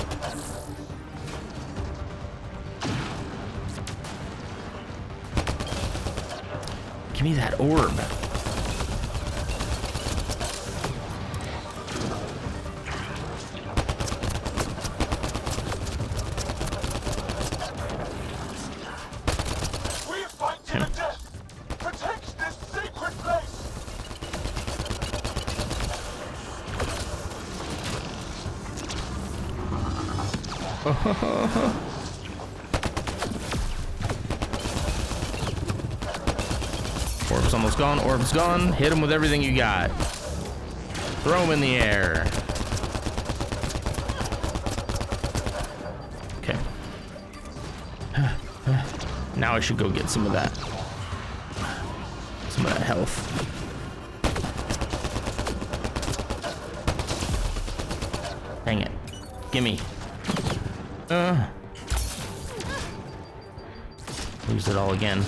Give me that orb. We fight to the death. Protect this sacred place. Orb's almost gone. Orb's gone. Hit him with everything you got. Throw him in the air. Okay. Now I should go get some of that. Some of that health. Dang it. Gimme. Lose it all again.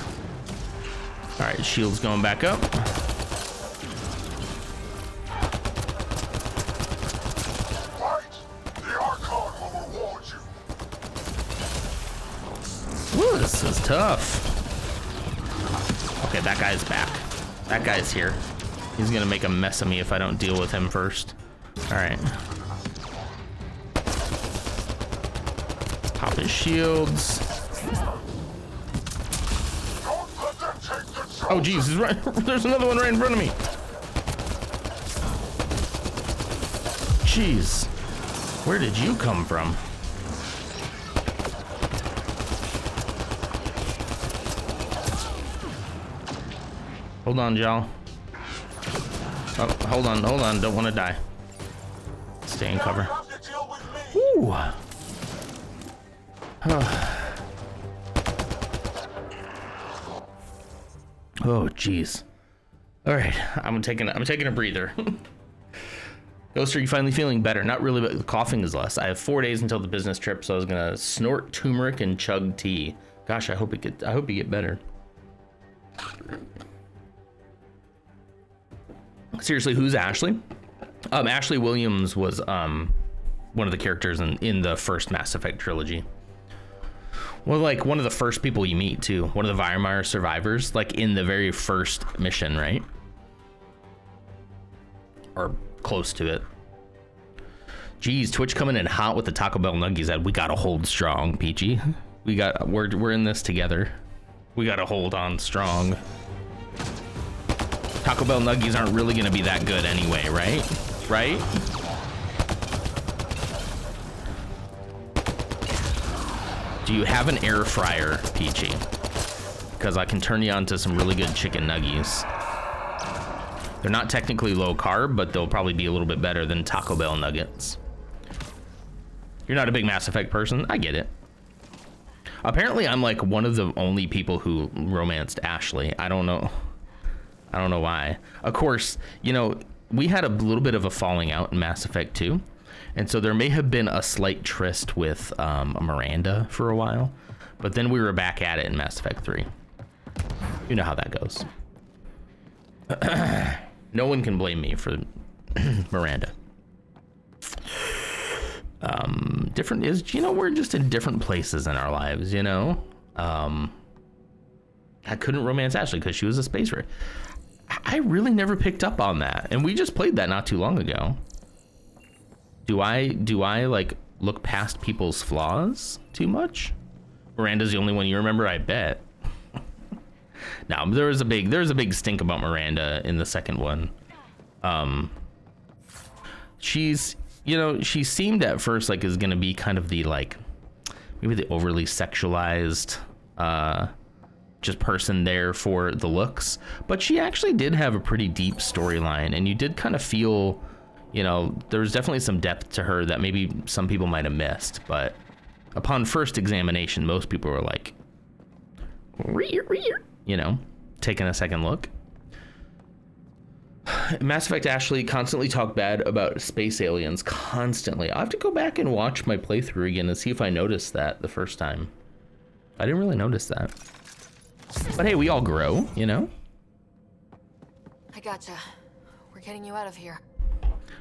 All right, shield's going back up. Fight. The Archon will reward tough. Okay, that guy's back. That guy's here. He's gonna make a mess of me if I don't deal with him first. All right. Pop his shields. Oh, geez, he's right. There's another one right in front of me. Jeez. Where did you come from? Hold on, y'all. Oh, hold on. Don't want to die. Stay in cover. Ooh. Oh, jeez. All right, I'm taking a breather. Ghost, are you finally feeling better? Not really, but the coughing is less. I have 4 days until the business trip, so I was gonna snort turmeric and chug tea. Gosh, I hope you get better. Seriously, who's Ashley? Ashley Williams was one of the characters in the first Mass Effect trilogy. Well, like one of the first people you meet too. One of the Weimar survivors, like in the very first mission, right? Or close to it. Geez, Twitch coming in hot with the Taco Bell nuggies. That we gotta hold strong, Peachy. We're in this together. We gotta hold on strong. Taco Bell nuggies aren't really gonna be that good anyway, right? Right? Do you have an air fryer, Peachy? Because I can turn you on to some really good chicken nuggies. They're not technically low carb, but they'll probably be a little bit better than Taco Bell nuggets. You're not a big Mass Effect person. I get it. Apparently, I'm like one of the only people who romanced Ashley. I don't know why. Of course, you know, we had a little bit of a falling out in Mass Effect 2. And so there may have been a slight tryst with Miranda for a while. But then we were back at it in Mass Effect 3. You know how that goes. No one can blame me for Miranda. Different is, you know, we're just in different places in our lives, you know? I couldn't romance Ashley because she was a space race. I really never picked up on that. And we just played that not too long ago. Do I like look past people's flaws too much? Miranda's the only one you remember, I bet. Now, there was a big stink about Miranda in the second one. She's, you know, she seemed at first like is gonna be kind of the like maybe the overly sexualized just person there for the looks, but she actually did have a pretty deep storyline, and you did kind of feel, you know, there was definitely some depth to her that maybe some people might have missed, but upon first examination, most people were like, you know, taking a second look. Mass Effect Ashley constantly talked bad about space aliens, constantly. I'll have to go back and watch my playthrough again and see if I noticed that the first time. I didn't really notice that. But hey, we all grow, you know? I gotcha. We're getting you out of here.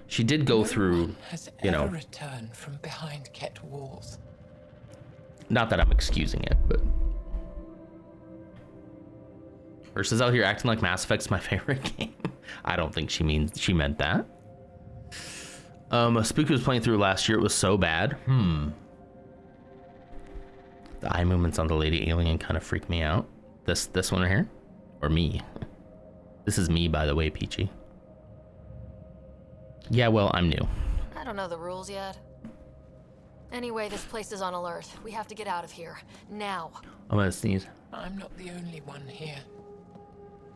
She did go through, you know, returned from behind kept walls. Not that I'm excusing it, but Ursa's out here acting like Mass Effect's my favorite game. I don't think she meant that. Spooky was playing through last year. It was so bad. The eye movements on the lady alien kind of freaked me out. This one right here, or me? This is me, by the way, Peachy. Yeah, well, I'm new. I don't know the rules yet. Anyway, this place is on alert. We have to get out of here. Now. I'm gonna sneeze. I'm not the only one here.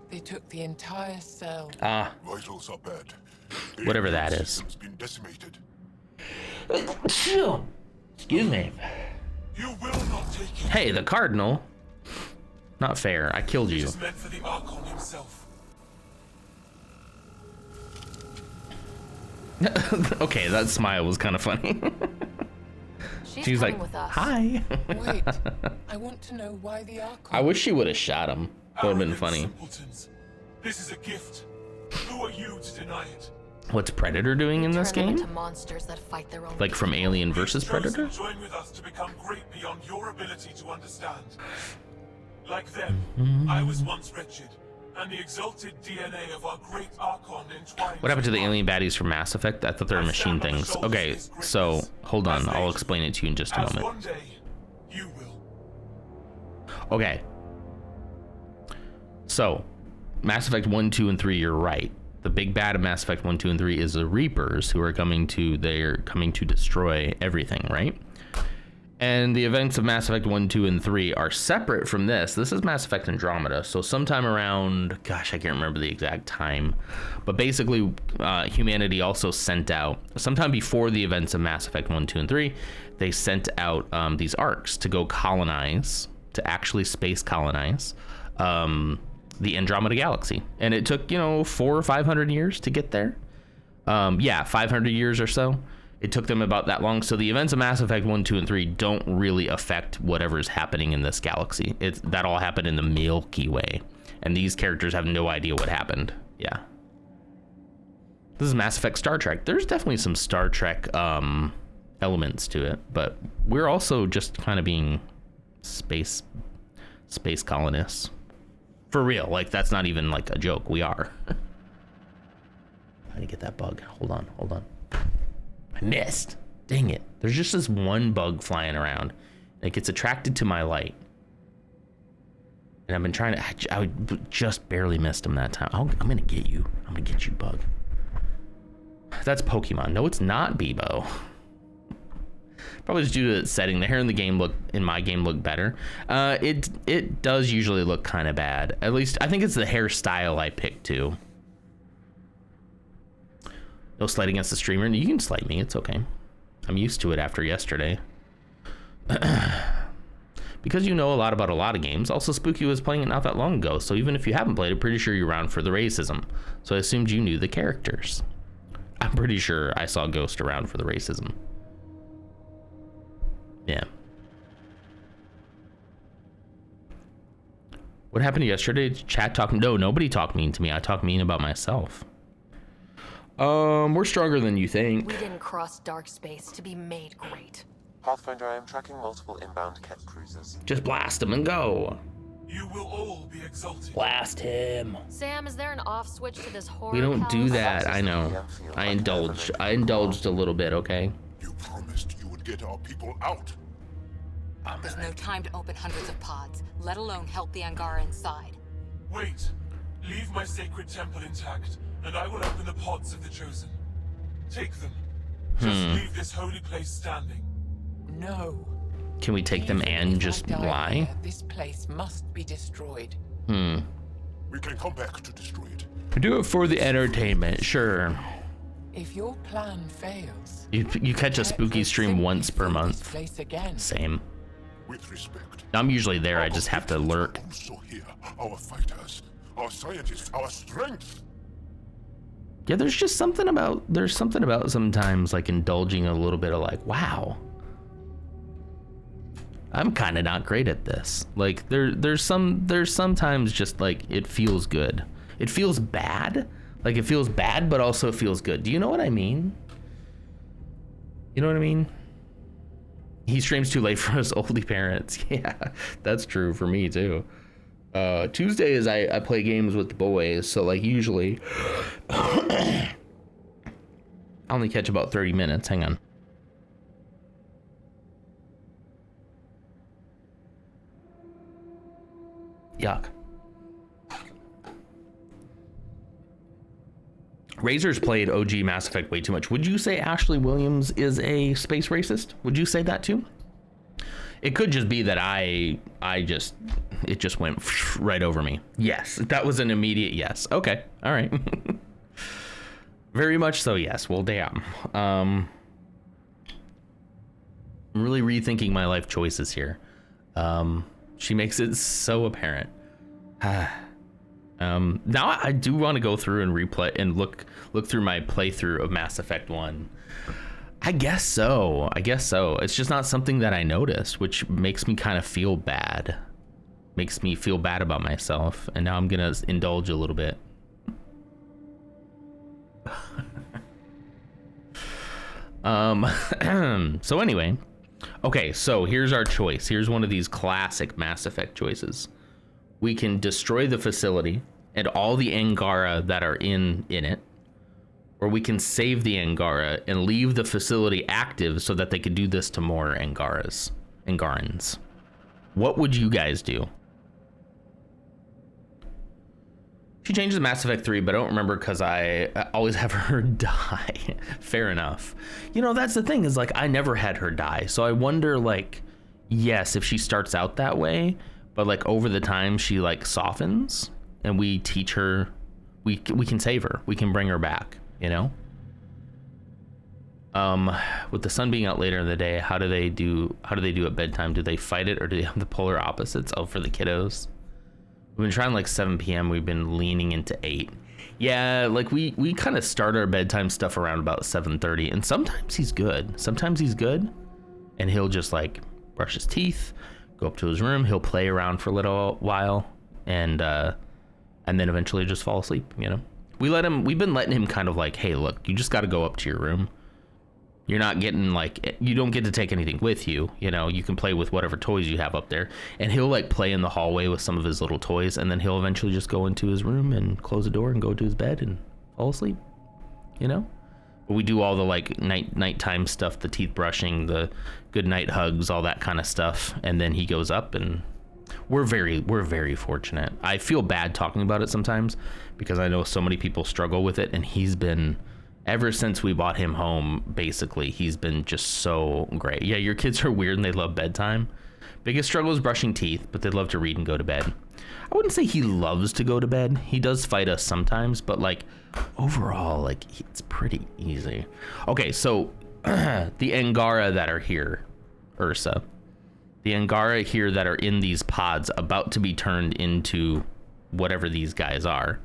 They took the entire cell. Vitals are bad. Whatever that is. Been decimated. Excuse me. You will not take it. Hey, the Cardinal. Not fair. I killed you. It is meant for the Archon himself. Okay, that smile was kind of funny. She's like, with us. Hi. Wait, I want to know why the Archon. I wish she would have shot him. That would have been funny. Simpletons. This is a gift. Who are you to deny it? What's Predator doing in this game? Monsters that fight their own Like from Alien versus Predator? Join with us to become great beyond your ability to understand. Like them, I was once wretched, and the exalted DNA of our great Archon entwined. What happened to the alien baddies from Mass Effect? I thought they were machine things. Okay, so hold on. I'll explain it to you in just a moment. One day, you will. Okay. So, Mass Effect 1, 2, and 3, you're right. The big bad of Mass Effect 1, 2, and 3 is the Reapers, who are coming to destroy everything, right? And the events of Mass Effect 1, 2, and 3 are separate from this. This is Mass Effect Andromeda. So sometime around, gosh, I can't remember the exact time, but basically humanity also sent out, sometime before the events of Mass Effect 1, 2, and 3, they sent out these arcs to go colonize, to actually space colonize the Andromeda galaxy. And it took, 400 or 500 years to get there. 500 years or so. It took them about that long. So the events of Mass Effect 1, 2, and 3 don't really affect whatever's happening in this galaxy. That all happened in the Milky Way. And these characters have no idea what happened. Yeah. This is Mass Effect Star Trek. There's definitely some Star Trek elements to it. But we're also just kind of being space colonists. For real. Like, that's not even like a joke. We are. How to get that bug? Hold on. I missed. Dang it. There's just this one bug flying around. It gets attracted to my light. And I've been trying to... I just barely missed him that time. I'm going to get you. I'm going to get you, bug. That's Pokemon. No, it's not Bebo. Probably just due to the setting. The hair in my game look better. It does usually look kind of bad. At least, I think it's the hairstyle I picked, too. No slight against the streamer. You can slight me. It's okay. I'm used to it after yesterday. Because you know a lot about a lot of games. Also, Spooky was playing it not that long ago. So even if you haven't played it, pretty sure you're around for the racism. So I assumed you knew the characters. I'm pretty sure I saw Ghost around for the racism. Yeah. What happened yesterday? Chat talking? No, nobody talked mean to me. I talk mean about myself. We're stronger than you think. We didn't cross dark space to be made great. Pathfinder, I am tracking multiple inbound Ket cruisers. Just blast him and go. You will all be exalted. Blast him. Sam, is there an off switch to this horror? We don't do that. I know. I indulged a little bit, okay? You promised you would get our people out. There's no time to open hundreds of pods, let alone help the Angara inside. Wait. Leave my sacred temple intact, and I will open the pods of the Chosen. Take them. Just leave this holy place standing. No. Can we take them and just lie? This place must be destroyed. We can come back to destroy it. Do it for the entertainment, sure. If your plan fails, you catch a Spooky stream once per month. Same. With respect. I'm usually there. I just have to lurk. Also here, our fighters, our scientists, our strength. Yeah, there's something about sometimes like indulging a little bit of like, wow, I'm kind of not great at this. Like there's sometimes just like it feels good. It feels bad. Like it feels bad, but also it feels good. Do you know what I mean? You know what I mean? He streams too late for his oldie parents. Yeah, that's true for me too. Tuesdays I play games with the boys, so like usually I only catch about 30 minutes. Hang on. Yuck. Razor's played OG Mass Effect way too much. Would you say Ashley Williams is a space racist? Would you say that too? It could just be that it just went right over me. Yes, that was an immediate yes. Okay, all right. Very much so, yes. Well, damn. I'm really rethinking my life choices here. She makes it so apparent. Now I do want to go through and replay and look through my playthrough of Mass Effect 1. I guess so. It's just not something that I noticed, which makes me kind of feel bad. Makes me feel bad about myself. And now I'm going to indulge a little bit. So anyway. Okay, so here's our choice. Here's one of these classic Mass Effect choices. we can destroy the facility and all the Angara that are in it, or we can save the Angara and leave the facility active so that they could do this to more Angarans. What would you guys do? She changed the Mass Effect 3, but I don't remember because I always have her die. Fair enough. You know, that's the thing, is like, I never had her die. So I wonder, like, yes, if she starts out that way, but like over the time she like softens and we teach her, we can save her. We can bring her back, you know? With the sun being out later in the day, how do they do at bedtime? Do they fight it, or do they have the polar opposites? Oh, for the kiddos. We've been trying like 7 p.m. We've been leaning into 8. Yeah, like we kind of start our bedtime stuff around about 7:30, and sometimes he's good. Sometimes he's good, and he'll just like brush his teeth, go up to his room, he'll play around for a little while, and then eventually just fall asleep, you know? We've been letting him kind of like, hey, look, you just got to go up to your room. You're not getting like, you don't get to take anything with you, you know? You can play with whatever toys you have up there, and he'll like play in the hallway with some of his little toys, and then he'll eventually just go into his room and close the door and go to his bed and fall asleep, you know? But we do all the like nighttime stuff, the teeth brushing, the good night hugs, all that kind of stuff, and then he goes up, and we're very fortunate. I feel bad talking about it sometimes because I know so many people struggle with it, and he's been, ever since we bought him home, basically, he's been just so great. Yeah, your kids are weird and they love bedtime. Biggest struggle is brushing teeth, but they love to read and go to bed. I wouldn't say he loves to go to bed. He does fight us sometimes, but like overall, like it's pretty easy. Okay, so the Angara that are here, Ursa, the Angara here that are in these pods about to be turned into whatever these guys are.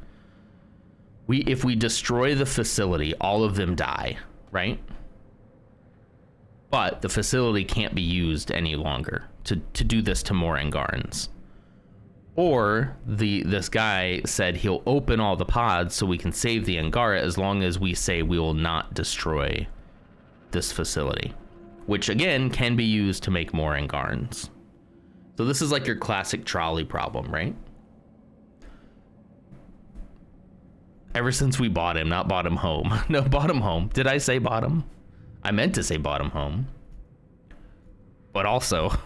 If we destroy the facility, all of them die, right? But the facility can't be used any longer to do this to more Angarans. Or this guy said he'll open all the pods so we can save the Angara as long as we say we will not destroy this facility, which again can be used to make more Angarans. So this is like your classic trolley problem, right? Ever since we bought him, not bought him home. No, bought him home. Did I say bottom? I meant to say bought him home. But also,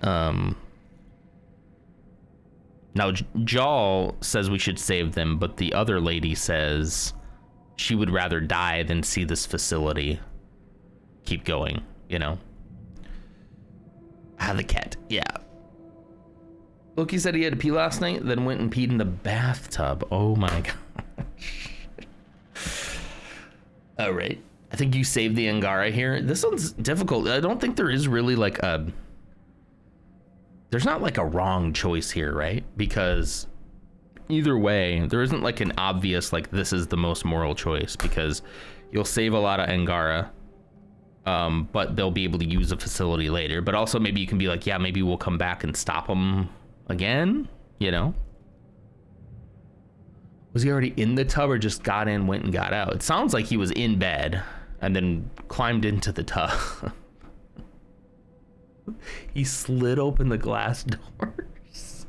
now Jal says we should save them, but the other lady says she would rather die than see this facility keep going, you know? The cat, yeah. Loki said he had to pee last night, then went and peed in the bathtub. Oh my gosh. All right. I think you saved the Angara here. This one's difficult. I don't think there is really like there's not like a wrong choice here, right? Because either way, there isn't like an obvious, like this is the most moral choice, because you'll save a lot of Angara, but they'll be able to use a facility later. But also maybe you can be like, yeah, maybe we'll come back and stop them again, you know? Was he already in the tub or just got in, went and got out? It sounds like he was in bed and then climbed into the tub. He slid open the glass doors.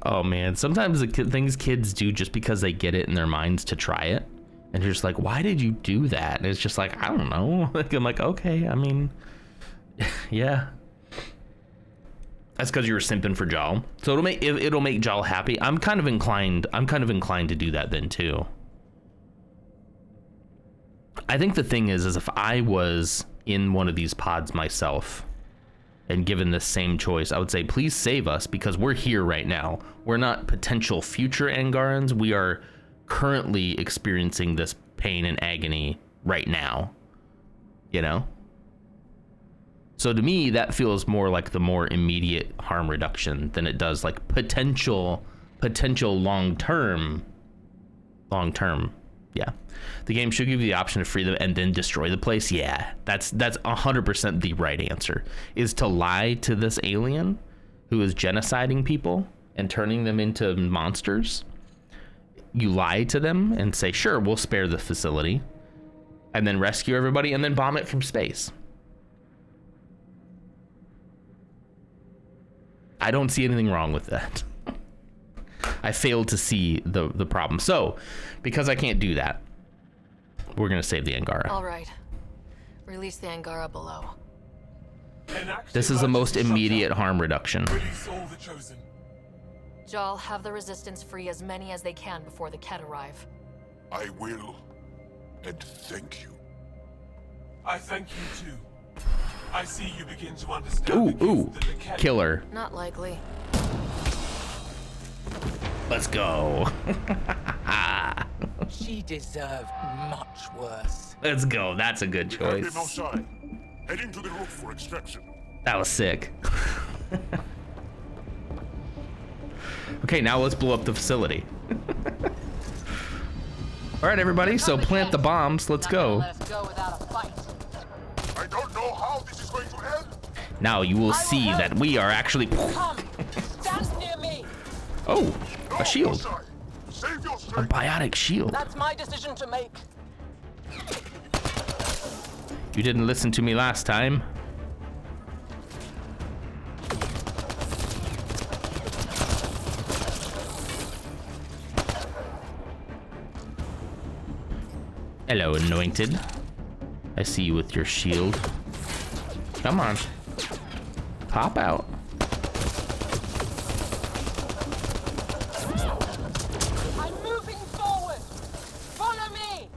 Oh man, sometimes the things kids do just because they get it in their minds to try it, and you're just like, why did you do that? And it's just like, I don't know. Like, I'm like, okay, I mean, yeah. That's because you were simping for Jal. So it'll make Jal happy. I'm kind of inclined to do that then too. I think the thing is if I was in one of these pods myself and given this same choice, I would say, please save us, because we're here right now. We're not potential future Angarans. We are currently experiencing this pain and agony right now, you know? So to me, that feels more like the more immediate harm reduction than it does like potential long-term. Yeah. The game should give you the option to free them and then destroy the place. Yeah, that's 100% the right answer, is to lie to this alien who is genociding people and turning them into monsters. You lie to them and say, sure, we'll spare the facility, and then rescue everybody and then bomb it from space. I don't see anything wrong with that. I failed to see the problem. So, because I can't do that, we're gonna save the Angara. All right. Release the Angara below. This is the most immediate harm reduction. Release all the chosen. Jal, have the Resistance free as many as they can before the Ket arrive. I will. And thank you. I thank you too. I see you begin to understand. Ooh, killer. Not likely. Let's go. She deserved much worse. Let's go. That's a good choice. Moshae, heading to the roof for extraction. That was sick. Okay, now let's blow up the facility. All right, everybody. So plant the bombs. Let's go. Let us go without a fight. I don't know how this is going to end. Now you will see that we are actually. Come, stand near me. Oh, a shield. Save your A strength. biotic shield. That's my decision to make. You didn't listen to me last time. Hello, anointed. I see you with your shield. Come on. Pop out. I'm moving forward. Follow me.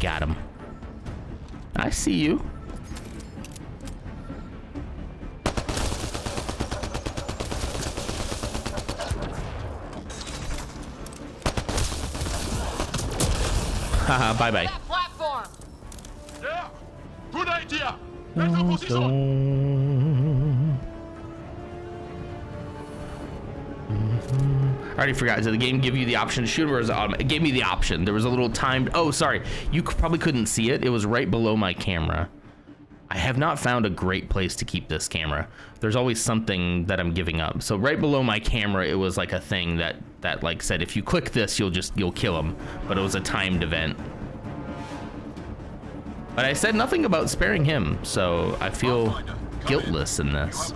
Got him. I see you. Haha, bye-bye. That platform. Yeah, good idea. Let's go position. I already forgot. Did the game give you the option to shoot, or is it automatic? It gave me the option. There was a little timed. Oh, sorry. You probably couldn't see it. It was right below my camera. I have not found a great place to keep this camera. There's always something that I'm giving up. So right below my camera, it was like a thing that like said, if you click this, you'll kill him. But it was a timed event. But I said nothing about sparing him, so I feel guiltless in this.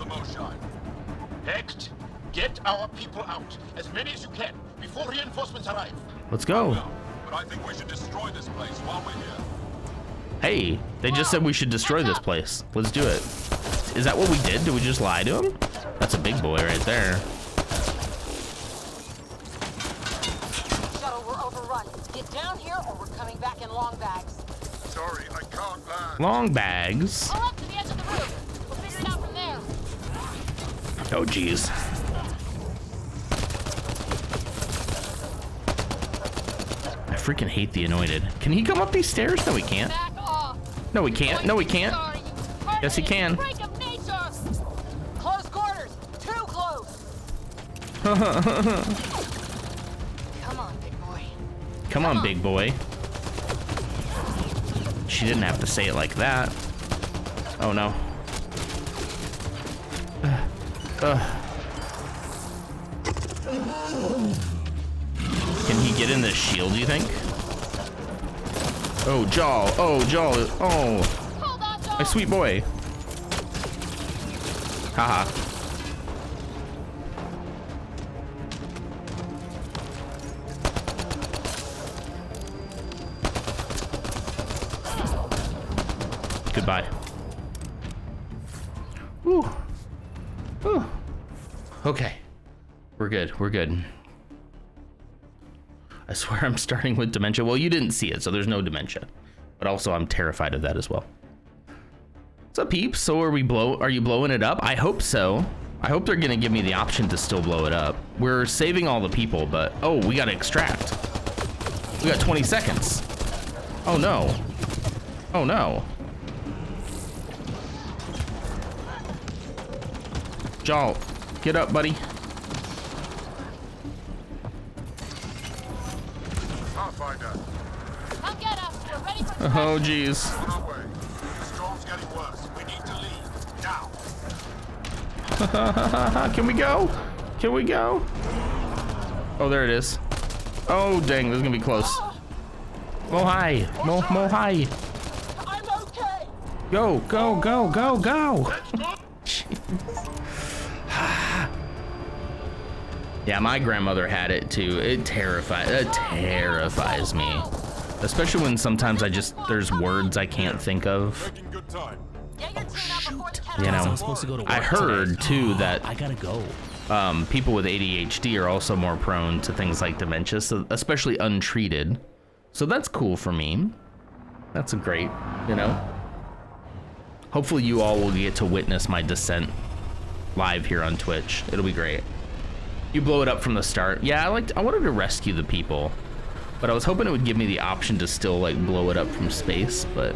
Next, get our people out, as many as you can, before reinforcements arrive. Let's go. But I think we should destroy this place while we're here. Hey, they just said we should destroy this place. Let's do it. Is that what we did? Did we just lie to him? That's a big boy right there. Shuttle, we're overrun. Get down here or we're coming back in long bags. Sorry, I can't land. Long bags. Pull up to the edge of the roof. We'll figure it out from there. Oh, geez. I freaking hate the anointed. Can he come up these stairs? No, he can't. Back off. No, he can't. No, he can't. Sorry, you Yes, he can. freak of nature. Close quarters. Too close. Come on, big boy. Come on, big boy. She didn't have to say it like that. Oh, no. Can he get in this shield, do you think? Oh, Jaw. Oh, Jaw. Oh. My sweet boy. Haha. Goodbye. Woo. Woo. Okay. We're good. We're good. I swear I'm starting with dementia. Well, you didn't see it, so there's no dementia. But also, I'm terrified of that as well. What's up, peeps? So are you blowing it up? I hope so. I hope they're gonna give me the option to still blow it up. We're saving all the people, but oh, we gotta extract. We got 20 seconds. Oh no. Oh no. Jal, get up, buddy. Pathfinder. Come get us. We're ready for Oh, jeez. On our way. The storm's getting worse. We need to leave. Now. Can we go? Can we go? Oh, there it is. Oh, dang, this is gonna be close. Moshae. Moshae. I'm okay. Go, go, go, go, go. Yeah, my grandmother had it too. It terrifies me. Especially when sometimes there's words I can't think of. You know, I'm supposed to go to work I heard today. too that I gotta go. People with ADHD are also more prone to things like dementia, so especially untreated. So that's cool for me. That's a great, you know. Hopefully you all will get to witness my descent live here on Twitch. It'll be great. You blow it up from the start. Yeah, I wanted to rescue the people, but I was hoping it would give me the option to still like blow it up from space, but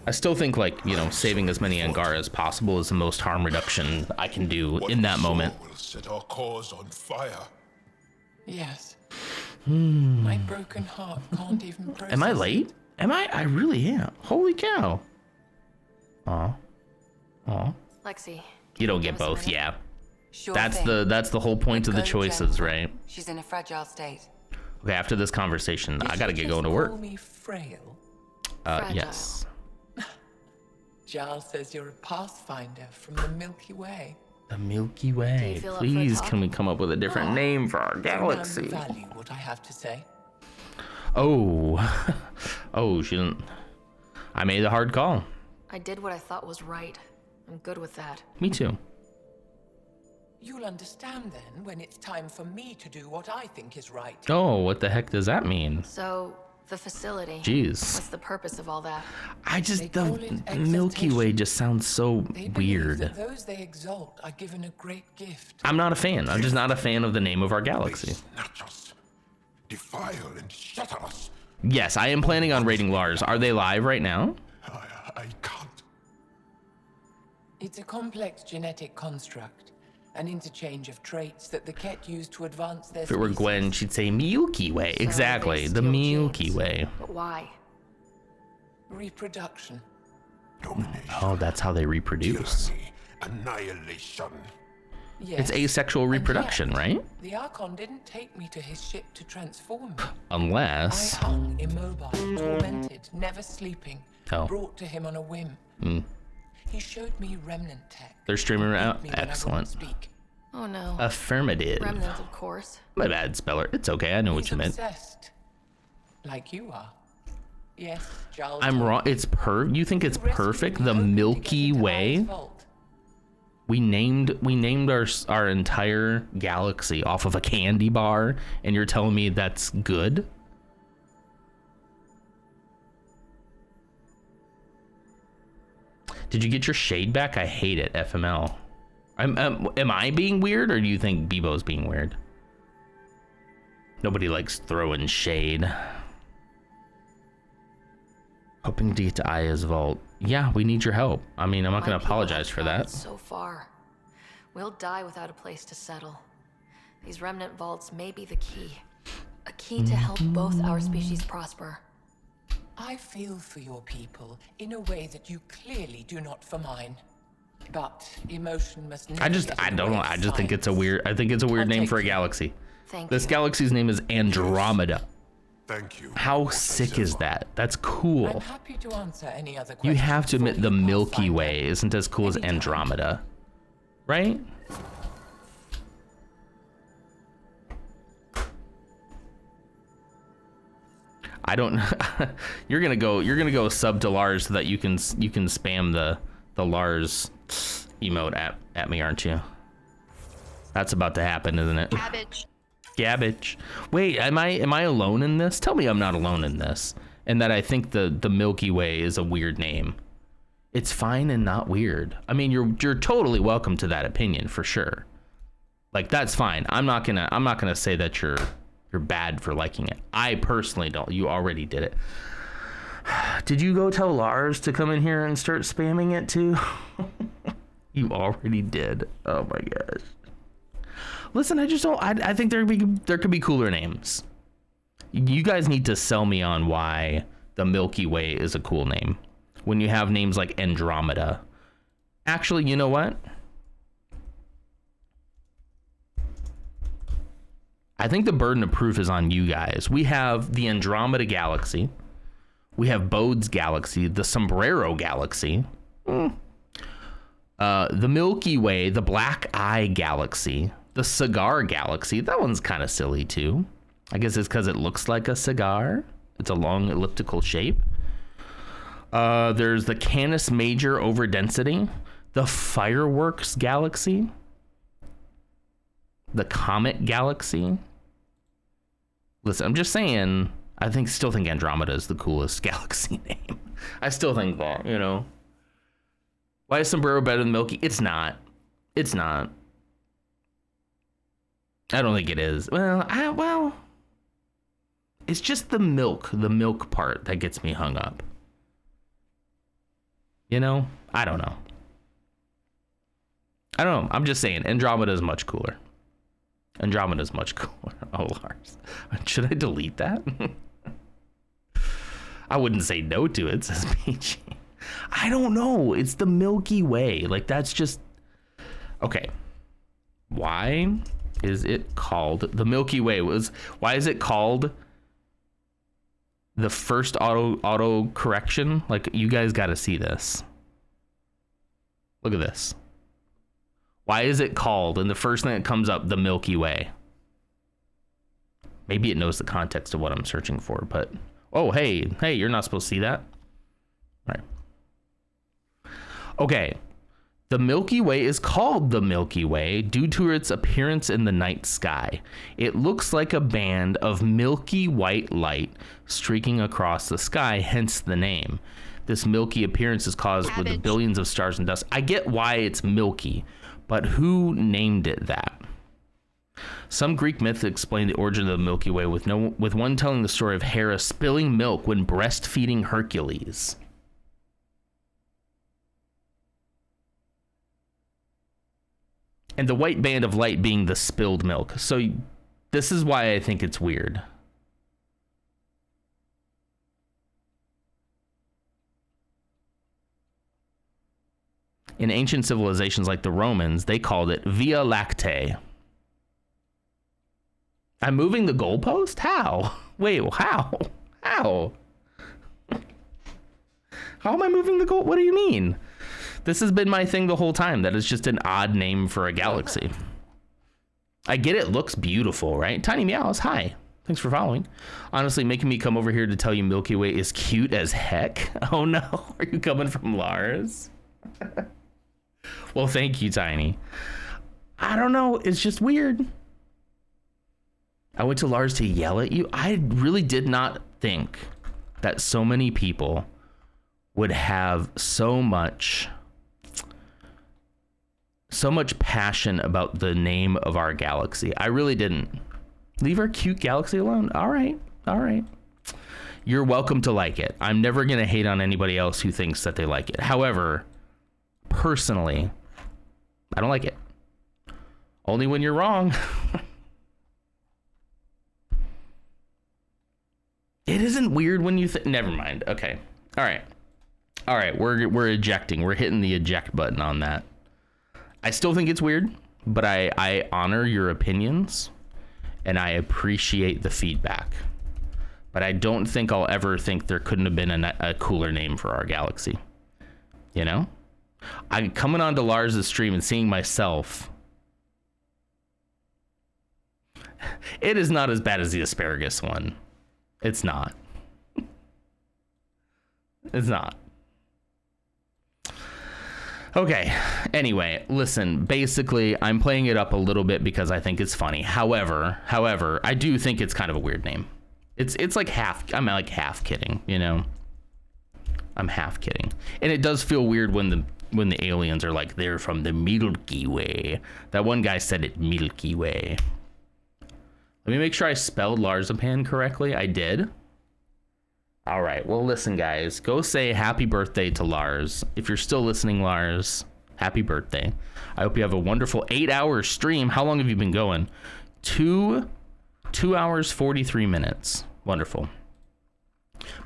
I still think, like, you know, saving as many Angara as possible is the most harm reduction I can do in that moment. Will set our cause on fire. Yes. My broken heart can't even process. Am I late? Am I? I really am. Holy cow. Aw. Aw. Lexi. You don't get both, yeah. Sure That's thing. the whole point of the Go choices, gentle. right? She's in a fragile state. Okay, after this conversation, I gotta get going to work. Call me frail. Yes. Giles says you're a pathfinder from the Milky Way. The Milky Way. feel up for a Please, talk? can we come up with a different name for our Do you galaxy? value what I have to say? Oh. Oh, she didn't. I made a hard call. I did what I thought was right. I'm good with that. Me too. You'll understand then when it's time for me to do what I think is right. Oh, what the heck does that mean? So, the facility. Jeez. What's the purpose of all that? I just, the Milky Way just sounds so weird. That those they exalt are given a great gift. I'm not a fan. I'm just not a fan of the name of our galaxy. Defile and shatter us. Yes, I am planning on raiding Lars. Are they live right now? I can't. It's a complex genetic construct, an interchange of traits that the Ket use to advance their If it were species. Gwen, she'd say Milky Way. So Exactly, they the steal Milky genes. Way. But why? Reproduction. Oh, that's how they reproduce. Annihilation. Yes. It's asexual reproduction, right? The Archon didn't take me to his ship to transform me. Unless. I hung immobile, tormented, never sleeping, Oh. brought to him on a whim. He showed me remnant tech. They're streaming around. Me when I wouldn't Excellent. speak. Oh no. Affirmative. Remnant, of course. My bad, speller. It's okay. I know what you meant. Obsessed. Like you are. Yes, Giles. I'm wrong. It's You think it's perfect? The Milky Way? We named our entire galaxy off of a candy bar, and you're telling me that's good? Did you get your shade back? I hate it, FML. Am I being weird, or do you think Bebo's being weird? Nobody likes throwing shade. Hoping to get to Aya's vault. Yeah, we need your help. I mean, I'm not going to apologize for that. So far. We'll die without a place to settle. These remnant vaults may be the key. A key to help both our species prosper. I feel for your people in a way that you clearly do not for mine. But emotion must never I get in the don't way know. of I just think it's a weird. I think it's a weird name for a galaxy. Thank This you. galaxy's name is Andromeda. Thank you. How sick is that? That's cool. I'm happy to answer any other You questions. have to admit the Milky Way isn't as cool as Andromeda, right? I don't. You're gonna go sub to Lars so that you can spam the Lars emote at me, aren't you? That's about to happen, isn't it? Gabbage. Wait, am I alone in this? Tell me I'm not alone in this, and that I think the Milky Way is a weird name. It's fine and not weird. I mean, you're totally welcome to that opinion for sure. Like, that's fine. I'm not gonna say that you're bad for liking it. I personally don't. You already did it. Did you go tell Lars to come in here and start spamming it too? You already did. Oh my gosh. Listen, I just don't. I think there could be cooler names. You guys need to sell me on why the Milky Way is a cool name when you have names like Andromeda. Actually, you know what? I think the burden of proof is on you guys. We have the Andromeda Galaxy. We have Bode's Galaxy, the Sombrero Galaxy, the Milky Way, the Black Eye Galaxy, the Cigar Galaxy. That one's kind of silly too. I guess it's because it looks like a cigar. It's a long elliptical shape. There's the Canis Major Overdensity, the Fireworks Galaxy, the Comet Galaxy. Listen, I'm just saying, still think Andromeda is the coolest galaxy name. I still think that, you know. Why is Sombrero better than Milky? It's not. It's not. I don't think it is. Well, it's just the milk part that gets me hung up. You know? I don't know. I'm just saying, Andromeda is much cooler. Andromeda's much cooler. Oh, Lars. Should I delete that? I wouldn't say no to it, says PG. I don't know. It's the Milky Way. Like, that's just... Okay. Why is it called the Milky Way? Why is it called the first auto correction? Like, you guys got to see this. Look at this. Why is it called, and the first thing that comes up, the Milky Way? Maybe it knows the context of what I'm searching for, but... Oh, hey, you're not supposed to see that? All right. Okay. The Milky Way is called the Milky Way due to its appearance in the night sky. It looks like a band of milky white light streaking across the sky, hence the name. This milky appearance is caused with the billions of stars and dust. I get why it's milky, but who named it that? Some Greek myths explain the origin of the Milky Way with one telling the story of Hera spilling milk when breastfeeding Hercules. And the white band of light being the spilled milk. So this is why I think it's weird. In ancient civilizations like the Romans, they called it Via Lactea. I'm moving the goalpost? How? Wait, how? How? How am I moving the goal? What do you mean? This has been my thing the whole time. That is just an odd name for a galaxy. I get it looks beautiful, right? Tiny Meows, hi. Thanks for following. Honestly, making me come over here to tell you Milky Way is cute as heck. Oh no, are you coming from Lars? Well, thank you, Tiny. I don't know, it's just weird. I went to Lars to yell at you. I really did not think that so many people would have so much passion about the name of our galaxy. I really didn't. Leave our cute galaxy alone. All right. You're welcome to like it. I'm never going to hate on anybody else who thinks that they like it. However, personally, I don't like it. Only when you're wrong. It isn't weird when you never mind. Okay. All right. We're ejecting. We're hitting the eject button on that. I still think it's weird, but I honor your opinions and I appreciate the feedback. But I don't think I'll ever think there couldn't have been a cooler name for our galaxy. You know? I'm coming onto Lars's stream and seeing myself. It is not as bad as the asparagus one. It's not. It's not. Okay. Anyway, listen, basically, I'm playing it up a little bit because I think it's funny. However, I do think it's kind of a weird name. It's like I'm like half kidding, you know? I'm half kidding. And it does feel weird when the aliens are like, they're from the Milky Way. That one guy said it Milky Way. Let me make sure I spelled Larzapan correctly. I did. All right. Well, listen, guys. Go say happy birthday to Lars. If you're still listening, Lars, happy birthday. I hope you have a wonderful 8-hour stream. How long have you been going? 2 hours, 43 minutes. Wonderful.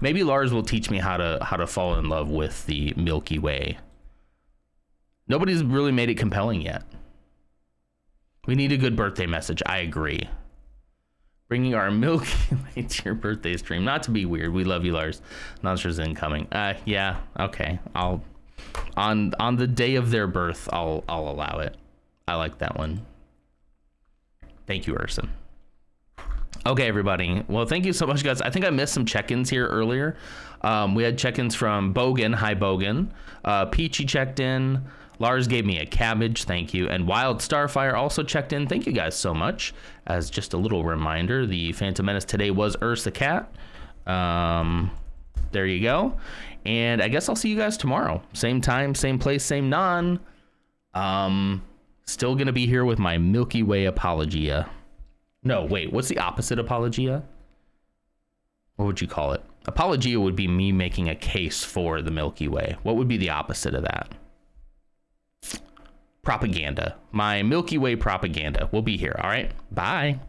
Maybe Lars will teach me how to fall in love with the Milky Way. Nobody's really made it compelling yet. We need a good birthday message. I agree. Bringing our Milky Way to your birthday stream. Not to be weird. We love you, Lars. Monsters incoming. Yeah. Okay. I'll on the day of their birth, I'll allow it. I like that one. Thank you, Urson. Okay, everybody. Well, thank you so much, guys. I think I missed some check-ins here earlier. We had check-ins from Bogan. Hi, Bogan. Peachy checked in. Lars gave me a cabbage. Thank you. And Wild Starfire also checked in. Thank you guys so much. As just a little reminder, the Phantom Menace today was Ursa Cat. There you go. And I guess I'll see you guys tomorrow. Same time, same place, same non. Still gonna be here with my Milky Way apologia. No, wait, what's the opposite apologia? What would you call it? Apologia would be me making a case for the Milky Way. What would be the opposite of that? Propaganda. My Milky Way propaganda will be here. All right. Bye.